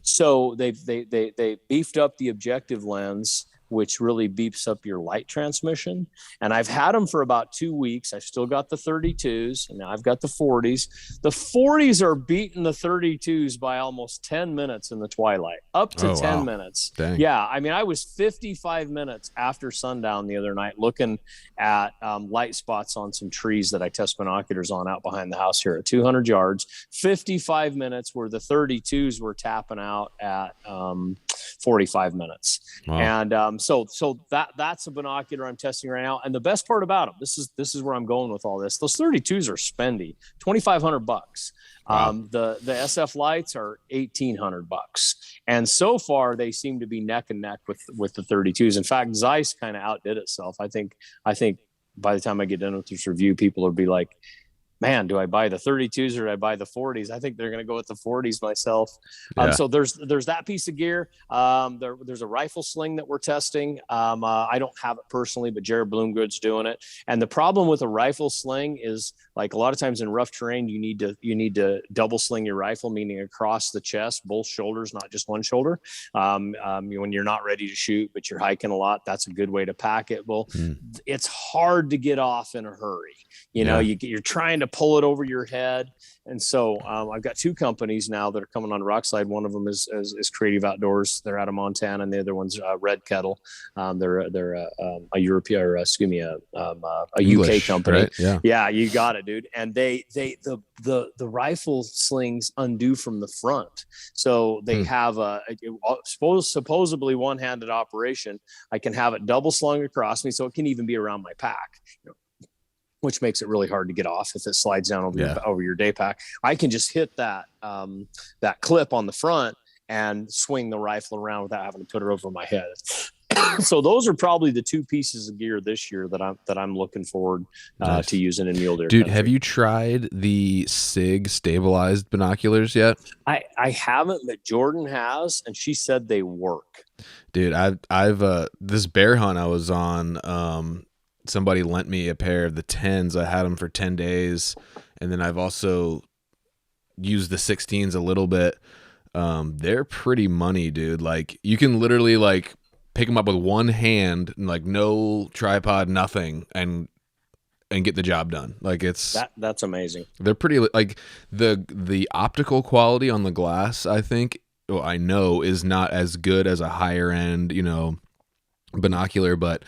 So they beefed up the objective lens, which really beeps up your light transmission. And I've had them for about 2 weeks. I've still got the 32s, and now I've got the 40s. The 40s are beating the 32s by almost 10 minutes in the twilight, up to 10 minutes. Dang. Yeah, I mean, I was 55 minutes after sundown the other night looking at light spots on some trees that I test binoculars on out behind the house here at 200 yards. 55 minutes where the 32s were tapping out at 45 minutes. Wow. And so that's a binocular I'm testing right now. And the best part about them, this is where I'm going with all this. Those 32s are spendy, $2,500. Wow. The SF lights are $1,800. And so far they seem to be neck and neck with the 32s. In fact, Zeiss kind of outdid itself. I think by the time I get done with this review, people will be like, man, do I buy the 32s or do I buy the 40s? I think they're going to go with the 40s myself. Yeah. So there's that piece of gear. There's a rifle sling that we're testing. I don't have it personally, but Jared Bloomgood's doing it. And the problem with a rifle sling is, like, a lot of times in rough terrain, you need to double sling your rifle, meaning across the chest, both shoulders, not just one shoulder. When you're not ready to shoot, but you're hiking a lot, that's a good way to pack it. Well, it's hard to get off in a hurry. You're trying to pull it over your head. And so I've got two companies now that are coming on Rock Slide. One of them is Creative Outdoors. They're out of Montana, and the other one's Red Kettle. They're a European, or excuse me, a UK company. Right? Yeah, you got it, dude. And the rifle slings undo from the front, so they have supposedly one-handed operation. I can have it double slung across me, so it can even be around my pack. Which makes it really hard to get off if it slides down over your day pack. I can just hit that clip on the front and swing the rifle around without having to put it over my head. So those are probably the two pieces of gear this year that I'm looking forward to using in mule deer. Dude, country. Have you tried the SIG stabilized binoculars yet? I haven't, but Jordan has, and she said they work. Dude, I've this bear hunt I was on, somebody lent me a pair of the 10s. I had them for 10 days, and then I've also used the 16s a little bit. They're pretty money, dude. Like, you can literally like pick them up with one hand and like no tripod, nothing, and get the job done. Like, That's amazing. they're pretty like the optical quality on the glass, I think, well, I know is not as good as a higher end, binocular, but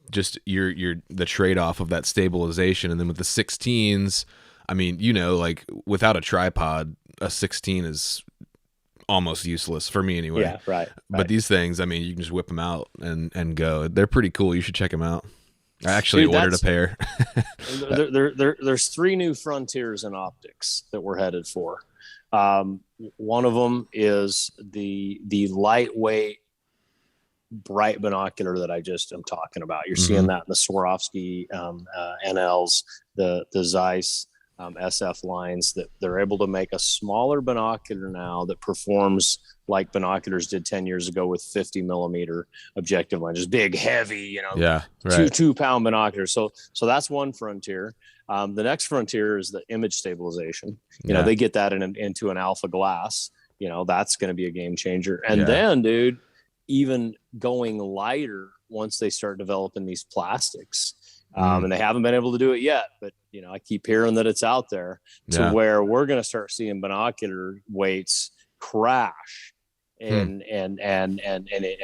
just your the trade-off of that stabilization. And then with the 16s, I mean, like without a tripod, a 16 is almost useless for me anyway. Yeah, right. But these things, I mean, you can just whip them out and go. They're pretty cool. You should check them out. I actually ordered a pair. There's 3 new frontiers in optics that we're headed for. One of them is the lightweight, bright binocular that I just am talking about. You're seeing that in the Swarovski NLs, the Zeiss SF lines, that they're able to make a smaller binocular now that performs like binoculars did 10 years ago with 50 millimeter objective lenses, big, heavy, yeah, right. 2-pound binoculars. So that's one frontier. The next frontier is the image stabilization. They get that into an alpha glass. That's going to be a game changer. And then, dude, even going lighter once they start developing these plastics. And they haven't been able to do it yet, but I keep hearing that it's out there to where we're going to start seeing binocular weights crash and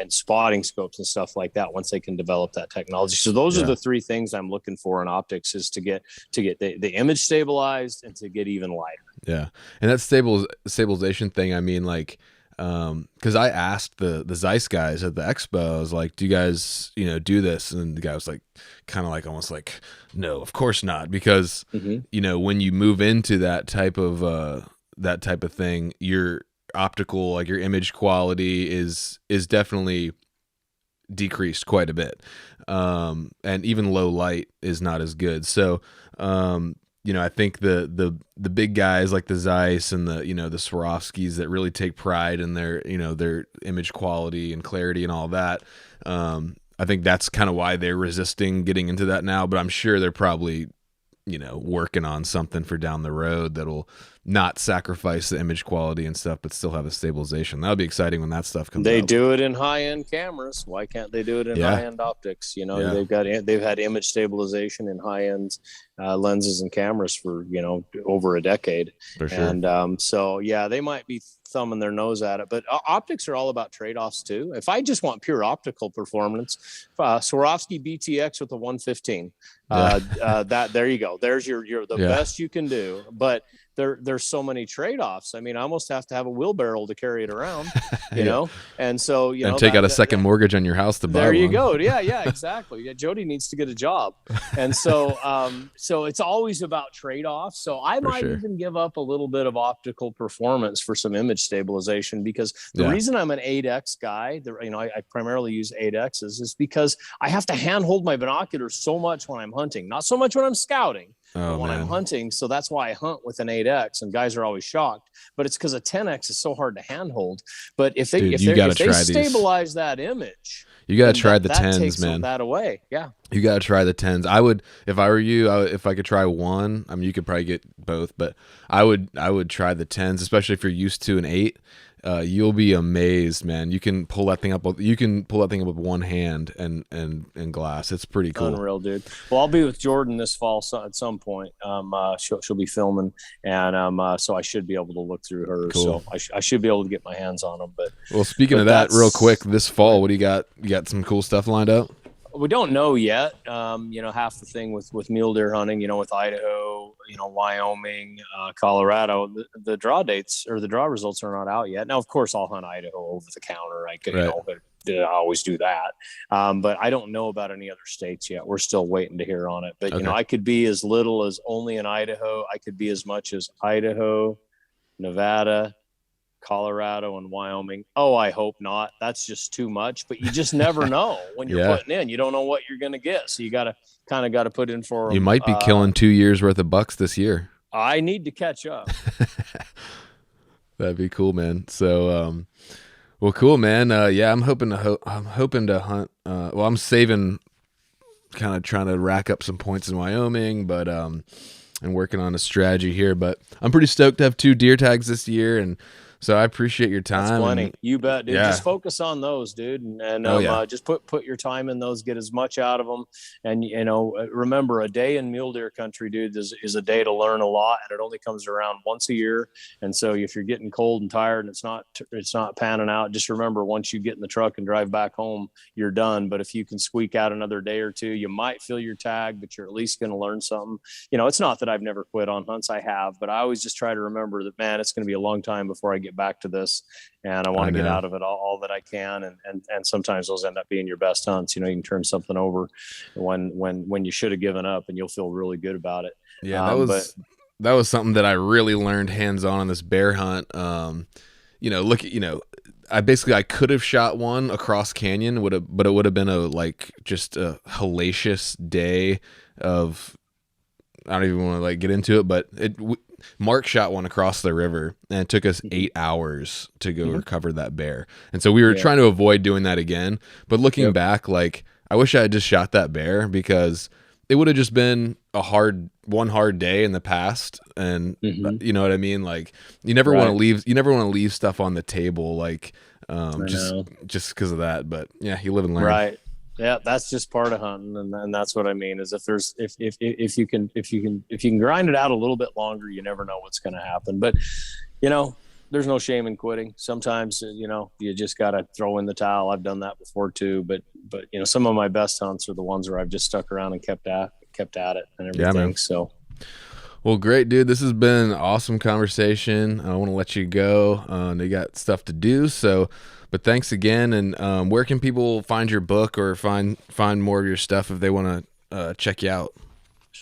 spotting scopes and stuff like that once they can develop that technology. So those are the 3 things I'm looking for in optics, is to get the image stabilized and to get even lighter. Yeah. And that stabilization thing, I mean, like, because I asked the Zeiss guys at the expo, I was like, do you guys, do this? And the guy was like, kind of like, almost like, no, of course not. Because, when you move into that type of thing, your optical, like your image quality is definitely decreased quite a bit. And even low light is not as good. So, I think the big guys like the Zeiss and the the Swarovskis that really take pride in their their image quality and clarity and all that. I think that's kind of why they're resisting getting into that now. But I'm sure they're probably working on something for down the road that'll not sacrifice the image quality and stuff, but still have a stabilization. That'll be exciting when that stuff comes out. They do it in high-end cameras. Why can't they do it in high-end optics? They've had image stabilization in high-end lenses and cameras for over a decade. For sure. And they might be thumbing their nose at it, but optics are all about trade-offs too. If I just want pure optical performance, Swarovski BTX with a 115, that there you go. There's your the best you can do. But there's so many trade-offs. I mean, I almost have to have a wheelbarrow to carry it around, and so and take out a second mortgage on your house to buy one. There you go. Yeah, exactly. Yeah, Jody needs to get a job, and so so it's always about trade-offs. So I might even give up a little bit of optical performance for some image stabilization, because the reason I'm an 8X guy, I primarily use 8Xs, is because I have to handhold my binoculars so much when I'm hunting, not so much when I'm scouting. I'm hunting, so that's why I hunt with an 8X, and guys are always shocked. But it's because a 10X is so hard to handhold. But if they stabilize that image, you got to try the 10s, takes man. That away, yeah. You got to try the 10s. I would, if I were you, if I could try one. I mean, you could probably get both, but I would try the 10s, especially if you're used to an 8. You'll be amazed, man. You can pull that thing up. You can pull that thing up with one hand and glass. It's pretty cool. Unreal, dude. Well, I'll be with Jordan this fall at some point. She'll be filming, and so I should be able to look through hers. Cool. So I should be able to get my hands on them. But speaking of that, real quick, this fall, what do you got? You got some cool stuff lined up? We don't know yet. Half the thing with mule deer hunting, with Idaho, Wyoming, Colorado, the draw dates or the draw results are not out yet. Now, of course, I'll hunt Idaho over the counter. I could, I always do that. But I don't know about any other states yet. We're still waiting to hear on it. But, I could be as little as only in Idaho. I could be as much as Idaho, Nevada, Colorado, and Wyoming. Oh, I hope not. That's just too much. But you just never know when you're putting in. You don't know what you're going to get. So you got to put in for. You might be killing 2 years worth of bucks this year. I need to catch up. That'd be cool, man. So, well, cool, man. I'm hoping to hunt. I'm saving kind of trying to rack up some points in Wyoming, but and working on a strategy here. But I'm pretty stoked to have 2 deer tags this year, and so I appreciate your time. That's plenty. And, You bet, dude. yeah. Just focus on those, dude, and Oh, yeah. just put your time in those. Get as much out of them, and remember, a day in mule deer country, dude, is a day to learn a lot, and it only comes around once a year. And so, if you're getting cold and tired, and it's not panning out, just remember, once you get in the truck and drive back home, you're done. But if you can squeak out another day or two, you might fill your tag, but you're at least going to learn something. It's not that I've never quit on hunts, I have, but I always just try to remember that, man, it's going to be a long time before I get back to this, and I want to get out of it all that I can. And sometimes those end up being your best hunts. You can turn something over when you should have given up, and you'll feel really good about it. Yeah, that was something that I really learned hands-on this bear hunt. I could have shot one across canyon, but it would have been just a hellacious day of, I don't even want to get into it, but Mark shot one across the river, and it took us 8 hours to go recover that bear. And so we were trying to avoid doing that again. But looking back, I wish I had just shot that bear, because it would have just been one hard day in the past. And you know what I mean? You never want to leave stuff on the table, just because of that. But yeah, you live and learn. Right. Yeah, that's just part of hunting, and that's what I mean. Is if you can grind it out a little bit longer, you never know what's going to happen. But there's no shame in quitting. Sometimes you just got to throw in the towel. I've done that before too. But some of my best hunts are the ones where I've just stuck around and kept at it and everything. Yeah, man. So. Well, great, dude. This has been an awesome conversation. I want to let you go. They got stuff to do, but thanks again. And where can people find your book or find more of your stuff if they want to check you out?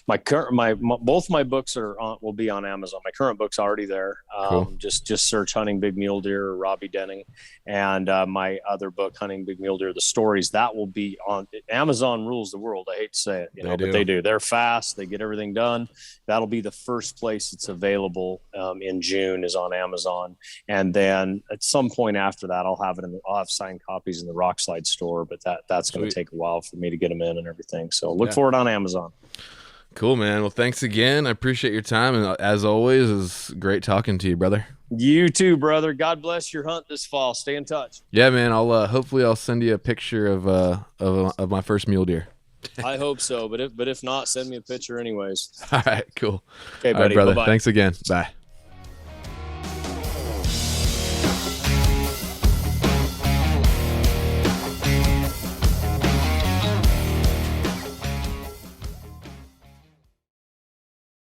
Both my books will be on Amazon. My current book's already there. Cool. Just search Hunting Big Mule Deer or Robbie Denning, and my other book, Hunting Big Mule Deer: The Stories, that will be on Amazon. Rules the world. I hate to say it, but they do. They're fast. They get everything done. That'll be the first place it's available in June, is on Amazon, and then at some point after that, I'll have signed copies in the Rock Slide store. But that's going to take a while for me to get them in and everything. So look for it on Amazon. Cool, man. Well, thanks again. I appreciate your time. And as always, it's great talking to you, brother. You too, brother. God bless your hunt this fall. Stay in touch. Yeah, man. Hopefully I'll send you a picture of my first mule deer. I hope so. But if not, send me a picture anyways. All right, cool. Okay, buddy. All right, brother. Bye-bye. Thanks again. Bye.